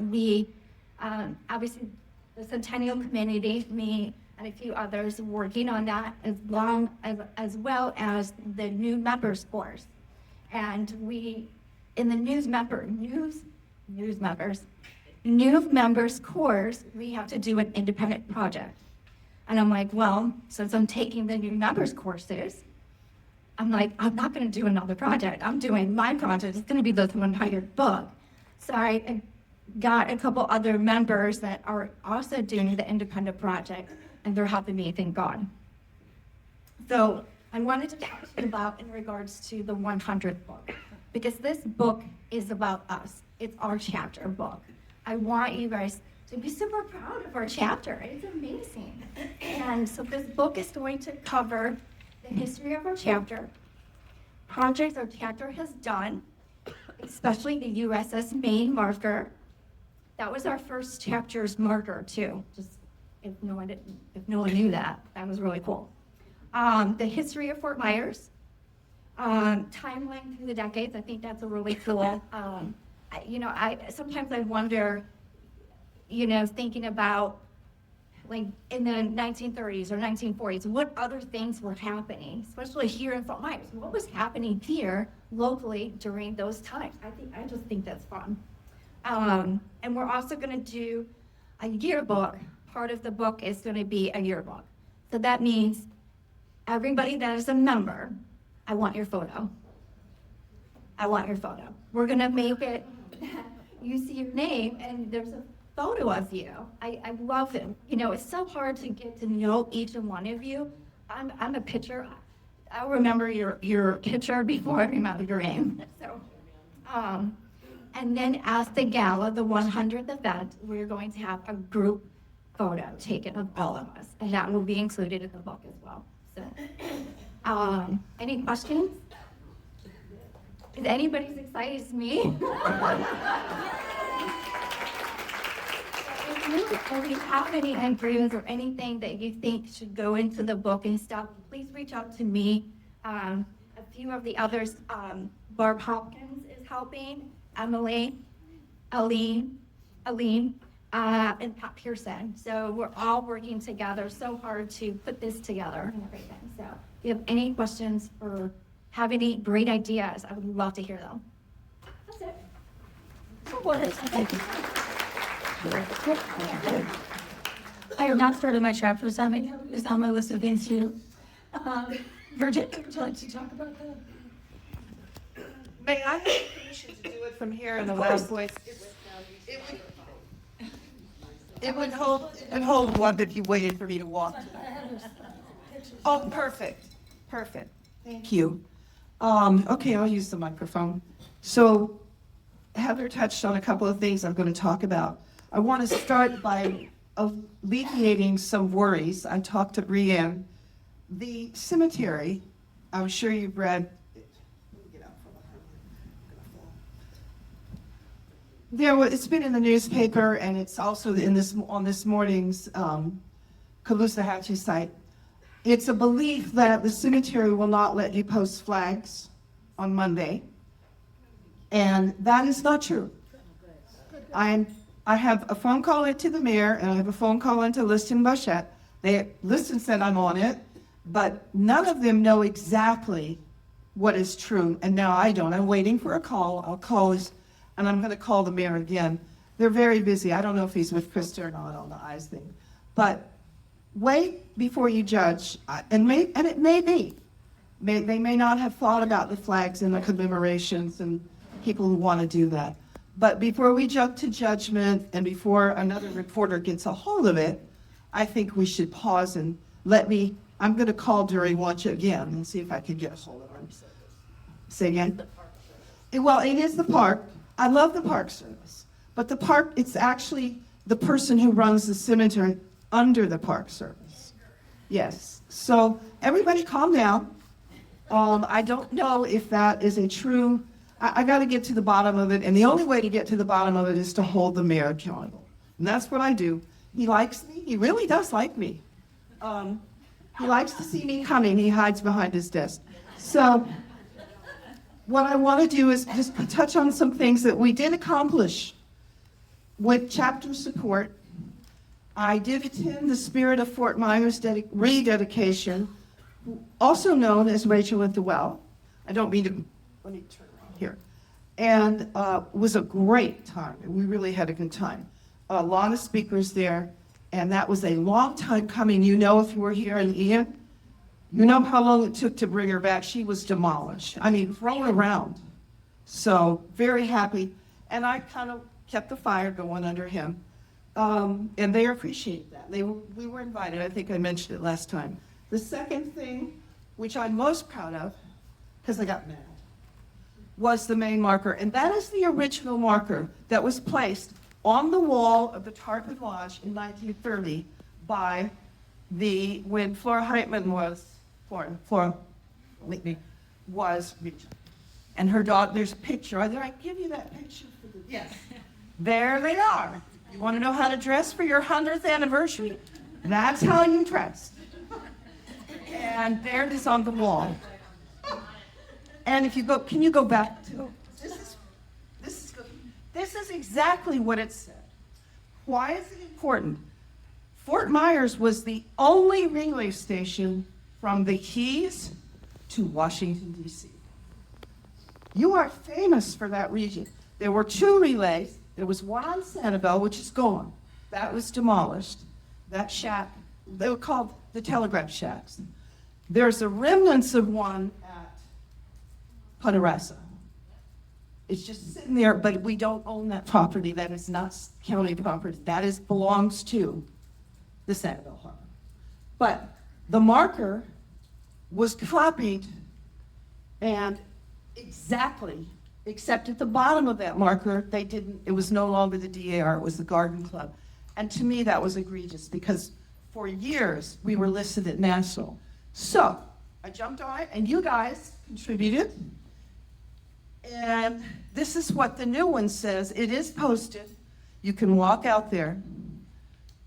obviously, the Centennial Community, me and a few others working on that, as well as the new members course. And we, in the new members course, we have to do an independent project. And I'm like, well, since I'm taking the new members courses, I'm like, I'm not going to do another project. I'm doing my project. It's going to be the 100 book. So I got a couple other members that are also doing the independent project, and they're helping me, thank God. So I wanted to talk to you about in regards to the 100th book, because this book is about us. It's our chapter book. I want you guys to be super proud of our chapter. It's amazing. And so this book is going to cover the history of our chapter, projects our chapter has done, especially the USS Maine marker. That was our first chapter's marker too, just if no one knew that. That was really cool. The history of Fort Myers, timeline through the decades. I think that's a really cool. Sometimes I wonder, thinking about like in the 1930s or 1940s, what other things were happening, especially here in Fort Myers? What was happening here locally during those times? I just think that's fun. And we're also going to do a yearbook. Part of the book is going to be a yearbook. So that means everybody that is a member, I want your photo. I want your photo. We're going to make it, you see your name, and there's a photo of you. I love it. It's so hard to get to know each and one of you. I'm a picture. I'll remember your picture before I remember your name. So, and then at the gala, the 100th event, we're going to have a group photo taken of all of us, and that will be included in the book as well. So, any questions? Is anybody as excited as me? If you have any entries or anything that you think should go into the book and stuff, please reach out to me. A few of the others, Barb Hopkins is helping, Emily, Aline, and Pat Pearson. So we're all working together so hard to put this together and everything. So if you have any questions or have any great ideas, I would love to hear them. That's it. Thank you. I have not started my chapter summit. It's on my list of things to do. Virgin, would you like to talk about that? May I have permission to do it from here in the loud voice? It would hold one if you waited for me to walk. Oh, perfect. Thank you. Okay, I'll use the microphone. So Heather touched on a couple of things I'm going to talk about. I want to start by alleviating some worries. I talked to Brianne. The cemetery, I'm sure you've read. It's been in the newspaper, and it's also on this morning's Caloosahatchee site. It's a belief that the cemetery will not let you post flags on Monday, and that is not true. I have a phone call into the mayor, and I have a phone call into Liston Bouchette. Liston said I'm on it, but none of them know exactly what is true, and now I don't. I'm waiting for a call. I'll call and I'm going to call the mayor again. They're very busy. I don't know if he's with Krista or not on the eyes thing, but wait before you judge, and it may be. They may not have thought about the flags and the commemorations and people who want to do that. But before we jump to judgment and before another reporter gets a hold of it, I think we should pause and I'm going to call Dury Watch again and see if I can get a hold of him. Say again? Well, it is the park. I love the Park Service. But the park, it's actually the person who runs the cemetery under the Park Service. Yes. So everybody calm down. I don't know if that is a true, I got to get to the bottom of it, and the only way to get to the bottom of it is to hold the mayor accountable. And that's what I do. He likes me. He really does like me. He likes to see me coming. He hides behind his desk. So what I want to do is just touch on some things that we did accomplish with chapter support. I did attend the Spirit of Fort Myers rededication, also known as Rachel at the Well. I don't mean to, let me turn around here. And it was a great time. We really had a good time. A lot of speakers there, and that was a long time coming. If you were here in Ian, you know how long it took to bring her back. She was demolished. I mean, thrown around. So very happy. And I kind of kept the fire going under him. And they appreciate that. We were invited. I think I mentioned it last time. The second thing, which I'm most proud of, because I got mad, was the main marker. And that is the original marker that was placed on the wall of the Tarpon Lodge in 1930 by when Flora Heitman was regent. And her daughter, there's a picture. Did I give you that picture? Yes. There they are. You want to know how to dress for your 100th anniversary? That's how you dress. And there it is on the wall. And if you go, can you go back to, this is exactly what it said. Why is it important? Fort Myers was the only relay station from the Keys to Washington, D.C. You are famous for that region. There were 2 relays. There was one on Sanibel, which is gone. That was demolished. That shack, they were called the telegraph shacks. There's a remnants of one at Ponderosa. It's just sitting there, but we don't own that property. That is not county property. That belongs to the Sanibel Harbor. But the marker was copied and exactly, except at the bottom of that marker, it was no longer the DAR, it was the Garden Club. And to me, that was egregious because for years, we were listed at National. So I jumped on it and you guys contributed. And this is what the new one says. It is posted. You can walk out there.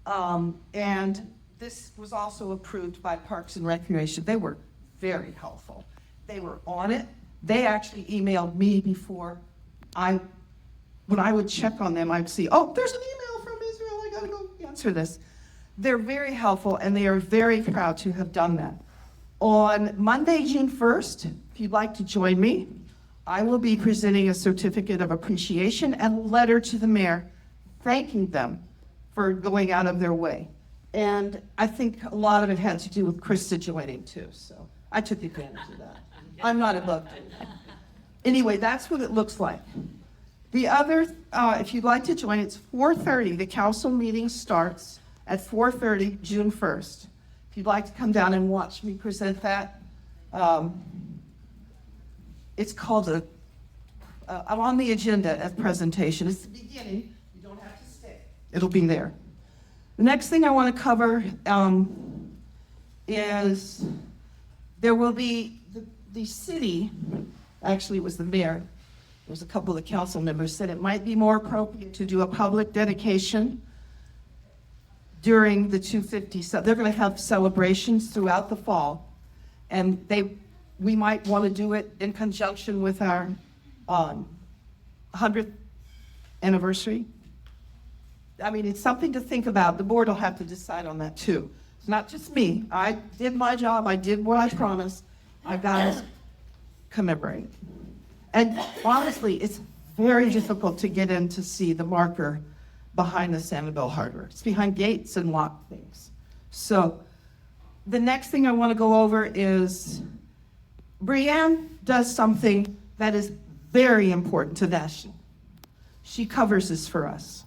And this was also approved by Parks and Recreation. They were very helpful. They were on it. They actually emailed me before when I would check on them, I'd see, oh, there's an email from Israel. I gotta go answer this. They're very helpful and they are very proud to have done that. On Monday, June 1st, if you'd like to join me, I will be presenting a certificate of appreciation and a letter to the mayor thanking them for going out of their way. And I think a lot of it had to do with Krista joining too, so I took advantage of that. I'm not above doing that. Anyway, that's what it looks like. The other, if you'd like to join, it's 4:30. The council meeting starts at 4:30, June 1st. If you'd like to come down and watch me present that, it's called I'm on the agenda as presentation. It's the beginning. You don't have to stay. It'll be there. The next thing I want to cover is there will be the city, actually it was the mayor, there was a couple of the council members said it might be more appropriate to do a public dedication during the 250. So they're going to have celebrations throughout the fall, and we might want to do it in conjunction with our 100th anniversary. I mean, it's something to think about. The board will have to decide on that too. It's not just me. I did my job. I did what I promised. I got to commemorate. And honestly, it's very difficult to get in to see the marker behind the Sanibel Harbor. It's behind gates and locked things. So the next thing I want to go over is Brianne does something that is very important to National. She covers this for us.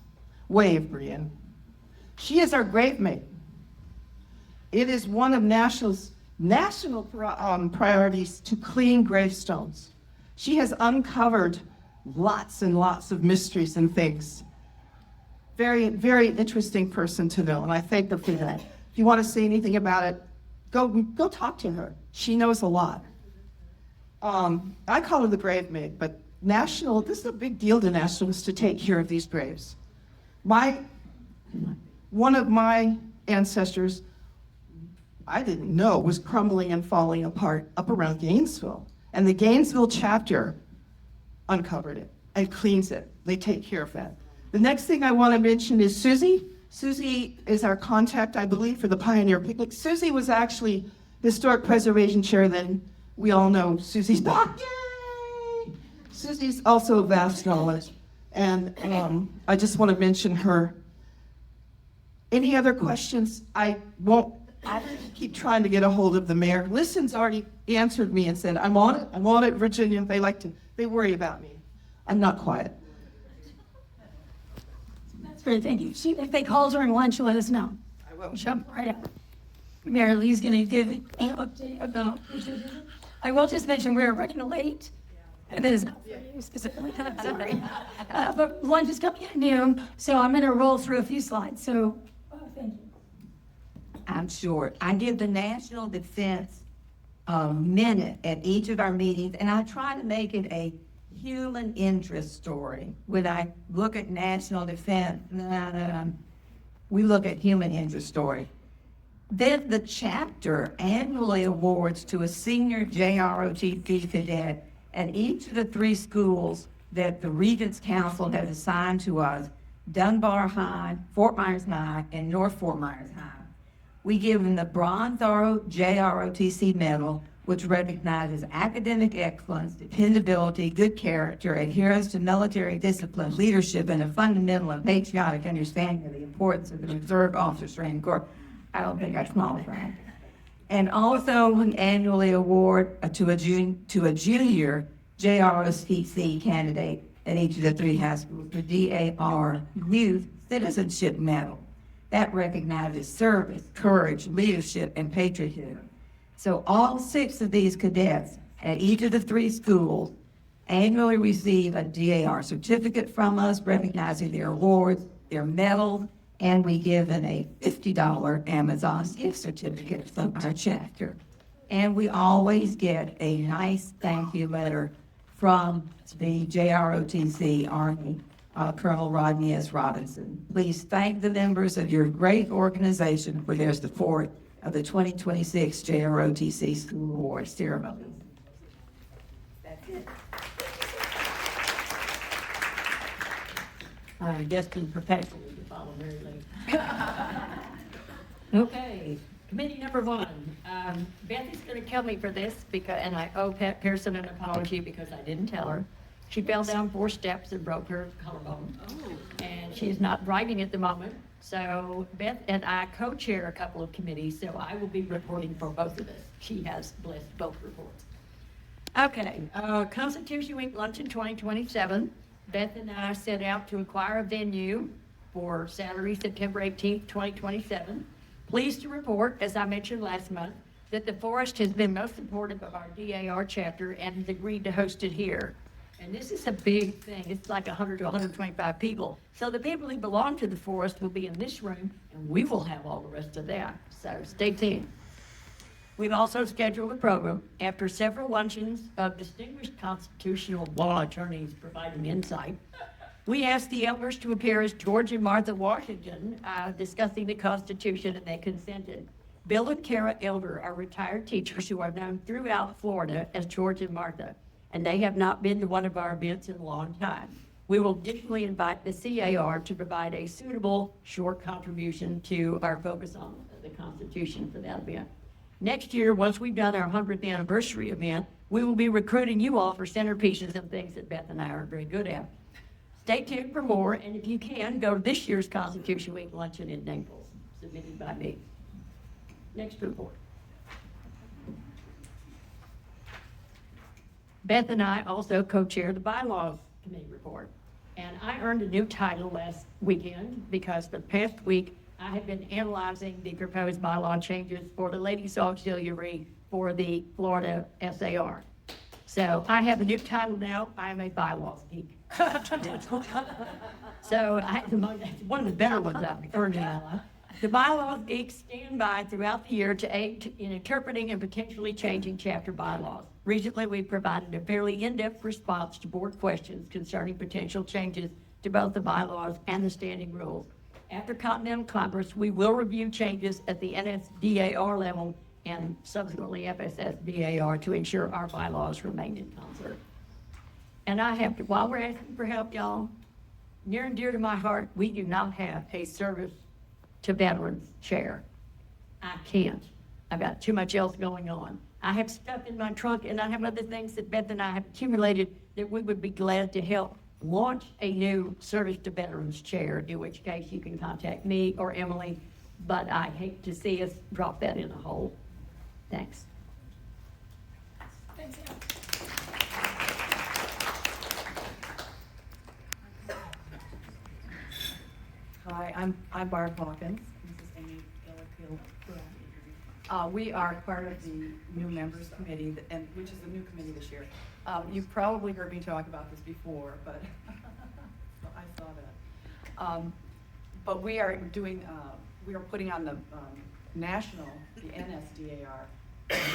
Wave, Brianne. She is our gravemate. It is one of National's national priorities to clean gravestones. She has uncovered lots and lots of mysteries and things. Very, very interesting person to know, and I thank her for that. If you want to say anything about it, go talk to her. She knows a lot. I call her the grave maid, but National, this is a big deal to Nationals to take care of these graves. One of my ancestors, I didn't know, was crumbling and falling apart up around Gainesville. And the Gainesville chapter uncovered it and cleans it. They take care of that. The next thing I want to mention is Susie. Susie is our contact, I believe, for the Pioneer Picnic. Susie was actually Historic Preservation Chair then. We all know Susie's back. Yay! Susie's also a vast knowledge. And I just want to mention her. Any other questions? I keep trying to get a hold of the mayor. Liston's already answered me and said, I'm on it, Virginia. They worry about me. I'm not quiet. That's great, thank you. If they call during lunch, let us know. I will. Jump right up. Mary Lee's gonna give an update about. I will just mention we're running late. And that is not for you specifically, sorry. But lunch is coming at noon, so I'm gonna roll through a few slides, so thank you. I'm sure. I give the national defense a minute at each of our meetings, and I try to make it a human interest story. When I look at national defense, we look at human interest story. Then the chapter annually awards to a senior JROTC cadet at each of the 3 schools that the Regents Council has assigned to us, Dunbar High, Fort Myers High, and North Fort Myers High. We give them the Bronze JROTC Medal, which recognizes academic excellence, dependability, good character, adherence to military discipline, leadership, and a fundamental and patriotic understanding of the importance of the Reserve Officers Training Corps. I don't think I small that. And also we annually award to a junior JROTC candidate at each of the 3 high schools the DAR Youth Citizenship Medal. That recognizes service, courage, leadership, and patriotism. So all 6 of these cadets at each of the 3 schools annually receive a DAR certificate from us recognizing their awards, their medals, and we give them a $50 Amazon gift certificate from our chapter. And we always get a nice thank you letter from the JROTC Army, Colonel Rodney S. Robinson. Please thank the members of your great organization for their support of the 2026 JROTC School Award ceremony. That's it. I guess in perpetual to follow very late. Okay, committee number 1. Beth is gonna kill me for this because, and I owe Pat Pearson an apology because I didn't tell her. She fell down 4 steps and broke her collarbone. And she's not writing at the moment. So Beth and I co-chair a couple of committees, so I will be reporting for both of us. She has blessed both reports. Okay, Constitution Week Luncheon 2027. Beth and I set out to acquire a venue for Saturday, September 18th, 2027. Pleased to report, as I mentioned last month, that the Forest has been most supportive of our DAR chapter and has agreed to host it here. And this is a big thing. It's like 100 to 125 people. So the people who belong to the Forest will be in this room, and we will have all the rest of that. So stay tuned. We've also scheduled a program after several luncheons of distinguished constitutional law attorneys providing insight. We asked the elders to appear as George and Martha Washington discussing the Constitution, and they consented. Bill and Kara Elder are retired teachers who are known throughout Florida as George and Martha, and they have not been to one of our events in a long time. We will additionally invite the CAR to provide a suitable short contribution to our focus on the Constitution for that event. Next year, once we've done our 100th anniversary event, we will be recruiting you all for centerpieces and things that Beth and I are very good at. Stay tuned for more, and if you can, go to this year's Constitution Week luncheon in Naples, submitted by me. Next report. Beth and I also co-chair the Bylaws Committee report. And I earned a new title last weekend because the past week I have been analyzing the proposed bylaw changes for the Ladies Auxiliary for the Florida SAR. So I have a new title now. I am a bylaws geek. So one of the better ones I've earned in my life. The bylaws geeks stand by throughout the year to aid in interpreting and potentially changing chapter bylaws. Recently, we've provided a fairly in-depth response to board questions concerning potential changes to both the bylaws and the standing rules. After Continental Congress, we will review changes at the NSDAR level and subsequently FSSDAR to ensure our bylaws remain in concert. And I have to, while we're asking for help, y'all, near and dear to my heart, we do not have a service to veterans chair. I can't. I've got too much else going on. I have stuff in my trunk and I have other things that Beth and I have accumulated that we would be glad to help launch a new service to veterans chair, in which case you can contact me or Emily, but I hate to see us drop that in a hole. Thanks. Hi, I'm Barb Hawkins. This is Amy Gillifield. We are part of the new members committee, and which is the new committee this year. You've probably heard me talk about this before, but I saw that. But we are doing, we are putting on the national, the NSDAR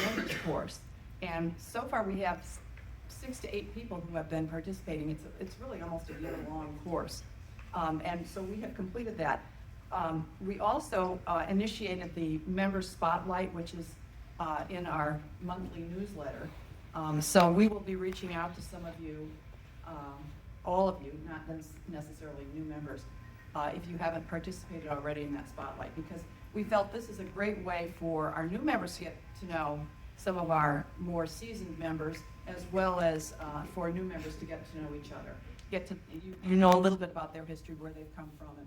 members course, and so far we have 6 to 8 people who have been participating. It's really almost a year-long course. And so we have completed that. We also initiated the Member Spotlight, which is in our monthly newsletter. So we will be reaching out to some of you, all of you, not necessarily new members, if you haven't participated already in that Spotlight, because we felt this is a great way for our new members to get to know some of our more seasoned members, as well as for new members to get to know each other. Get to, you know a little bit about their history, where they've come from, and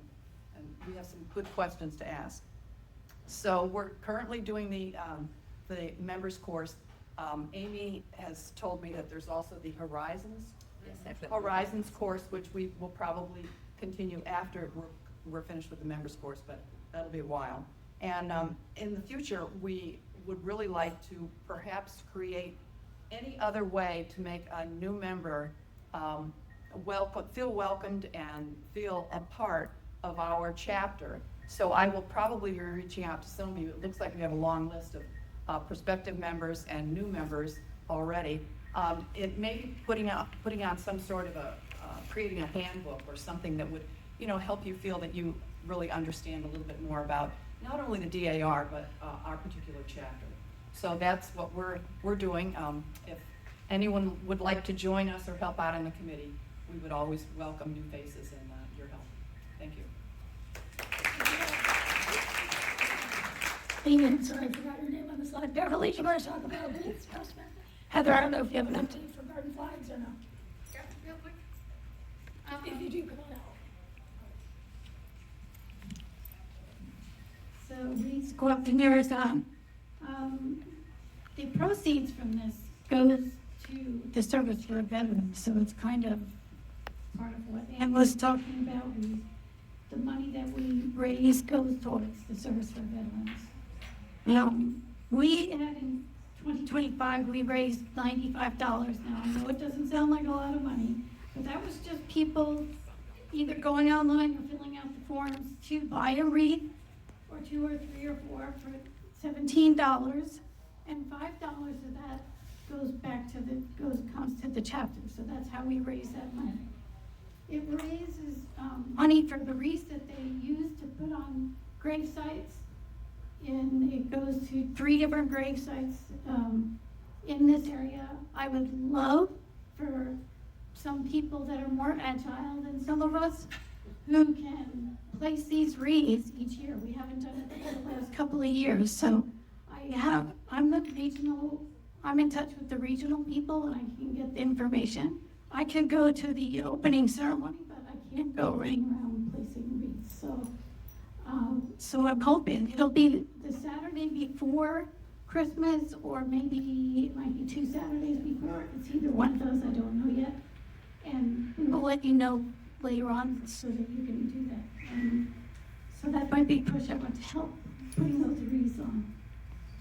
we have some good questions to ask. So we're currently doing the members course. Amy has told me that there's also the Horizons course, which we will probably continue after we're finished with the members course, but that'll be a while. And in the future, we would really like to perhaps create any other way to make a new member feel welcomed and feel a part of our chapter. So I will probably be reaching out to some of you. It looks like we have a long list of prospective members and new members already. It may be putting out some sort of creating a handbook or something that would, help you feel that you really understand a little bit more about not only the DAR, but our particular chapter. So that's what we're doing. If anyone would like to join us or help out in the committee, we would always welcome new faces and your help. Thank you. Ian, sorry, I forgot your name on the slide. Beverly, you want to talk about this? Heather, I don't know if you have an update for garden flags or no. Yeah, real quick. If you do, come on out. So please go up to nearest the proceeds from this goes to the service for veterans, so it's kind of part of what Ann was talking about. The money that we raise goes towards the service for veterans. We had in 2025, we raised $95. Now, I know it doesn't sound like a lot of money, but that was just people either going online or filling out the forms to buy a wreath, or 2 or 3 or 4 for $17, and $5 of that comes to the chapter. So that's how we raise that money. It raises money for the wreaths that they use to put on grave sites, and it goes to 3 different grave sites in this area. I would love for some people that are more agile than some of us who can place these wreaths each year. We haven't done it for the last couple of years, so I'm in touch with the regional people, and I can get the information. I can go to the opening ceremony, but I can't go running around placing wreaths. So I'm hoping it'll be the Saturday before Christmas, or maybe it might be 2 Saturdays before. It's either one of those, I don't know yet. And we'll let you know later on so that you can do that. So that might be a push I want to help putting those wreaths on.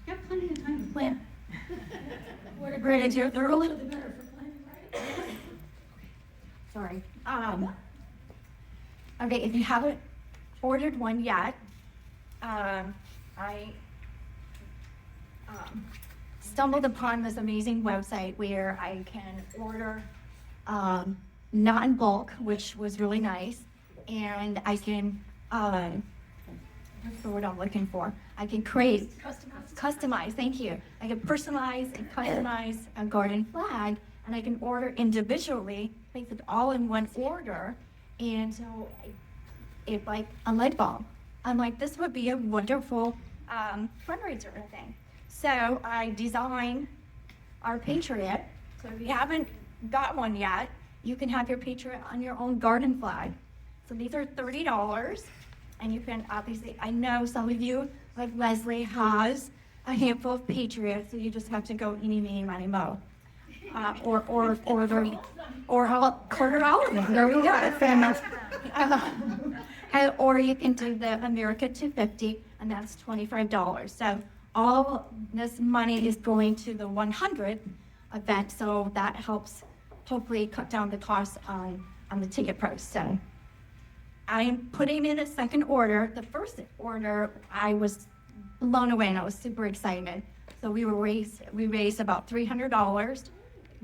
You have plenty of time to plan. What a great idea. They're a little bit better for planning, right? Sorry. Okay, if you haven't ordered one yet, I stumbled upon this amazing website where I can order not in bulk, which was really nice, and I can what's the word I'm looking for? I can customize, thank you. I can personalize and customize a garden flag, and I can order individually, place it all in one order, and so it's like a light bulb. I'm like, this would be a wonderful fundraiser thing. So I designed our Patriot. So if you haven't got one yet, you can have your Patriot on your own garden flag. So these are $30, and you can obviously, I know some of you, like Leslie, has a handful of Patriots, so you just have to go eeny, meeny, miny, mo. Or quarter all of them. There we go. That's fair enough. Or you can do the America 250, and that's $25. So all this money is going to the 100 event, so that helps hopefully cut down the cost on the ticket price. So I'm putting in a second order. The first order, I was blown away, and I was super excited. So we raised about $300,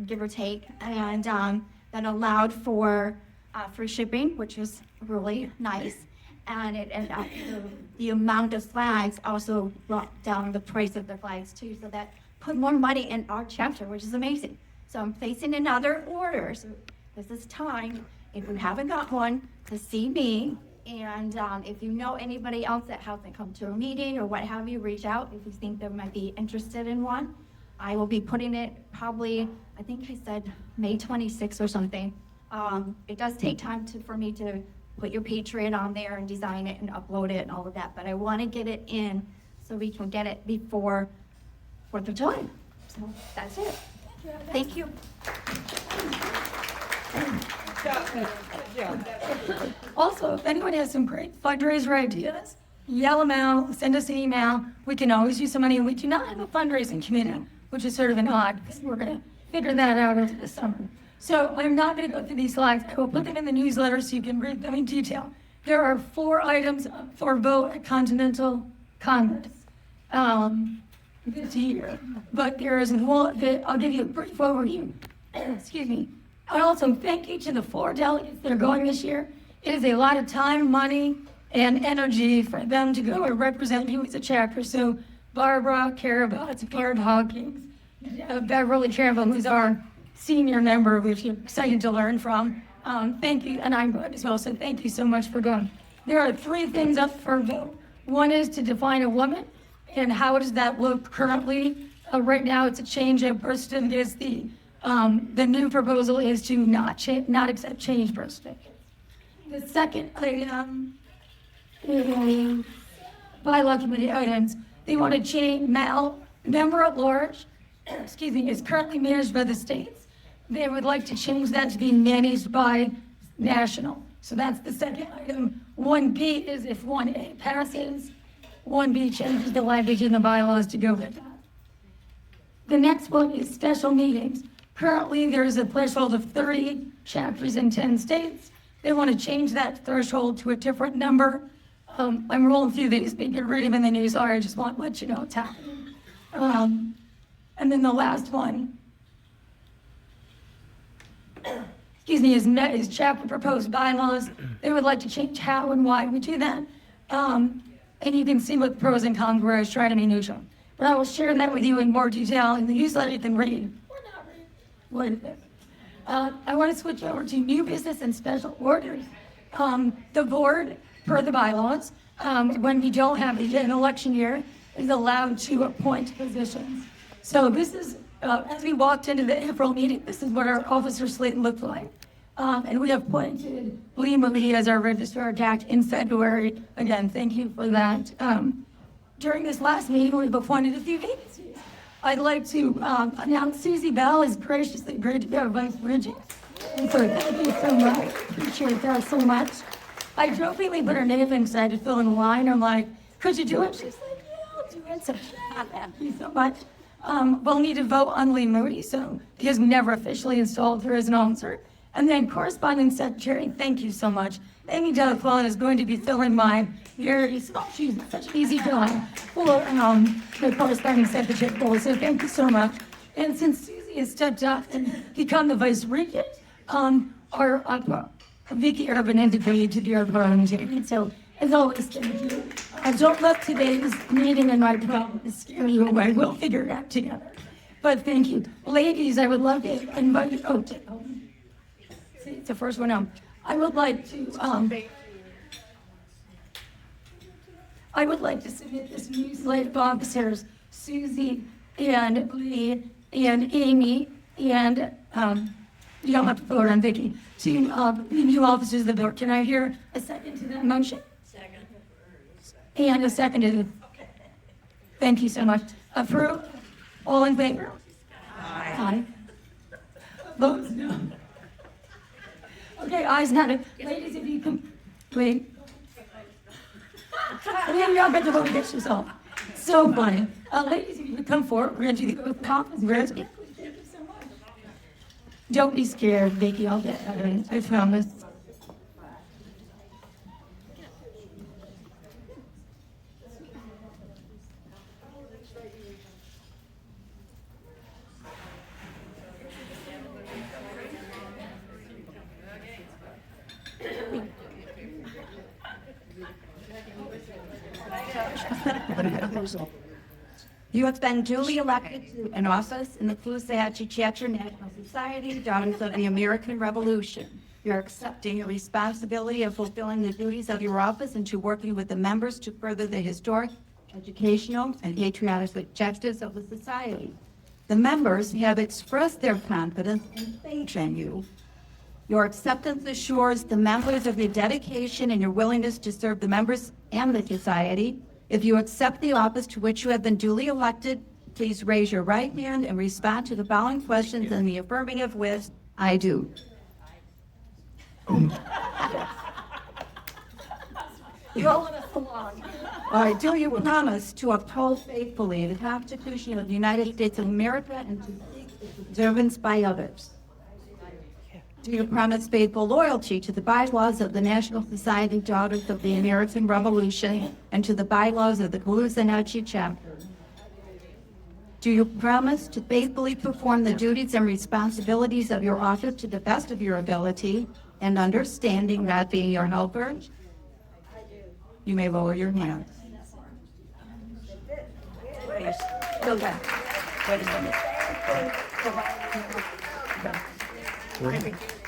give or take, and that allowed for free shipping, which is really nice. the amount of flags also brought down the price of the flags too, so that put more money in our chapter, which is amazing. So I'm placing another order. So this is time, if you haven't got one, to see me. And if you know anybody else that hasn't come to a meeting or what have you, reach out if you think they might be interested in one. I will be putting it probably, I think I said May 26th or something. It does take time for me to put your Patriot on there and design it and upload it and all of that, but I want to get it in so we can get it before 4th of July. So that's it. Thank you. Also, if anyone has some great fundraiser ideas, yell them out, send us an email. We can always use some money. We do not have a fundraising committee, which is sort of an odd, because we're going to figure that out over the summer. So I'm not going to go through these slides. I will put them in the newsletter so you can read them in detail. There are 4 items for vote at Continental Congress this year, but there is one that I'll give you a brief overview. Excuse me. I also thank each of the 4 delegates that are going this year. It is a lot of time, money, and energy for them to go and represent you as a chapter. So Barbara Carabas, Karen Hawkins, Beverly Campbell, who's our senior member, which you're excited to learn from. Thank you, and I'm good as well, so thank you so much for going. There are 3 things up for vote. One is to define a woman, and how does that look currently? Right now, it's a change of birth certificates. The new proposal is to not accept change birth certificates. The second item is bylaw committee items. They want to change member at large, is currently managed by the states. They would like to change that to be managed by national. So that's the second item. 1B is if 1A passes, 1B changes the language in the bylaws to go with that. The next one is special meetings. Currently, there is a threshold of 30 chapters in 10 states. They want to change that threshold to a different number. I'm rolling through these, but you can read them in the news. I just want to let you know what's happening. And then the last one, is chapter proposed bylaws. They would like to change how and why we do that. And you can see what the pros and cons were. I was trying to be neutral. But I will share that with you in more detail in the newsletter you can read. What is it? I want to switch over to new business and special orders. The board, per the bylaws, when we don't have an election year, is allowed to appoint positions. So this is, as we walked into the April meeting, this is what our officer slate looked like. And we appointed Lee Marie as our registrar act in February. Again, thank you for that. During this last meeting, we've appointed a few vacancies. I'd like to announce Susie Bell is graciously agreed to be our vice regent. And so thank you so much. Appreciate that so much. I jokingly put her name in because I had to fill in the line. I'm like, could you do it? She's like, yeah, I'll do it. So thank you so much. We'll need to vote on Lee Moody, so he has never officially installed her as an officer. And then corresponding secretary, thank you so much. Amy Delaclone is going to be filling my she's such an easy going for the corresponding secretary role, so thank you so much. And since Susie has stepped up and become the vice regent, our Vicky Urban indicated to be our parliamentarian. So as always, thank you. Don't let today's meeting and my problems scare you away. We'll figure it out together. But thank you. Ladies, I would love to invite you. Oh, see, it's the first one out. I would like to submit this new slate of officers, Susie and Lee and Amy, and you don't have to vote on Vicky, to the new officers of the board. Can I hear a second to that motion? Second. And a second to it. Thank you so much. Approve? All in favor? Aye. Opposed? No. Okay, ayes have it. Ladies, if you can, wait. Maybe I'll get to vote against yourself. So funny. Ladies, if you could come forward, we're going to do the oath of office. Thank you so much. Don't be scared, Vicky. I'll get it. I promise. You have been duly elected to an office in the Caloosahatchee Chapter National Society, Daughters of the American Revolution. You're accepting your responsibility of fulfilling the duties of your office and to working with the members to further the historic, educational, and patriotic objectives of the society. The members have expressed their confidence and faith in you. Your acceptance assures the members of your dedication and your willingness to serve the members and the society. If you accept the office to which you have been duly elected, please raise your right hand and respond to the following questions in the affirmative with, "I do." Rolling us along. All right, do you promise to uphold faithfully the Constitution of the United States of America and to seek its observance by others? Do you promise faithful loyalty to the bylaws of the National Society Daughters of the American Revolution and to the bylaws of the Caloosahatchee Chapter? Do you promise to faithfully perform the duties and responsibilities of your office to the best of your ability and understanding, not being your helper? You may lower your hand. Go back. Wait a minute.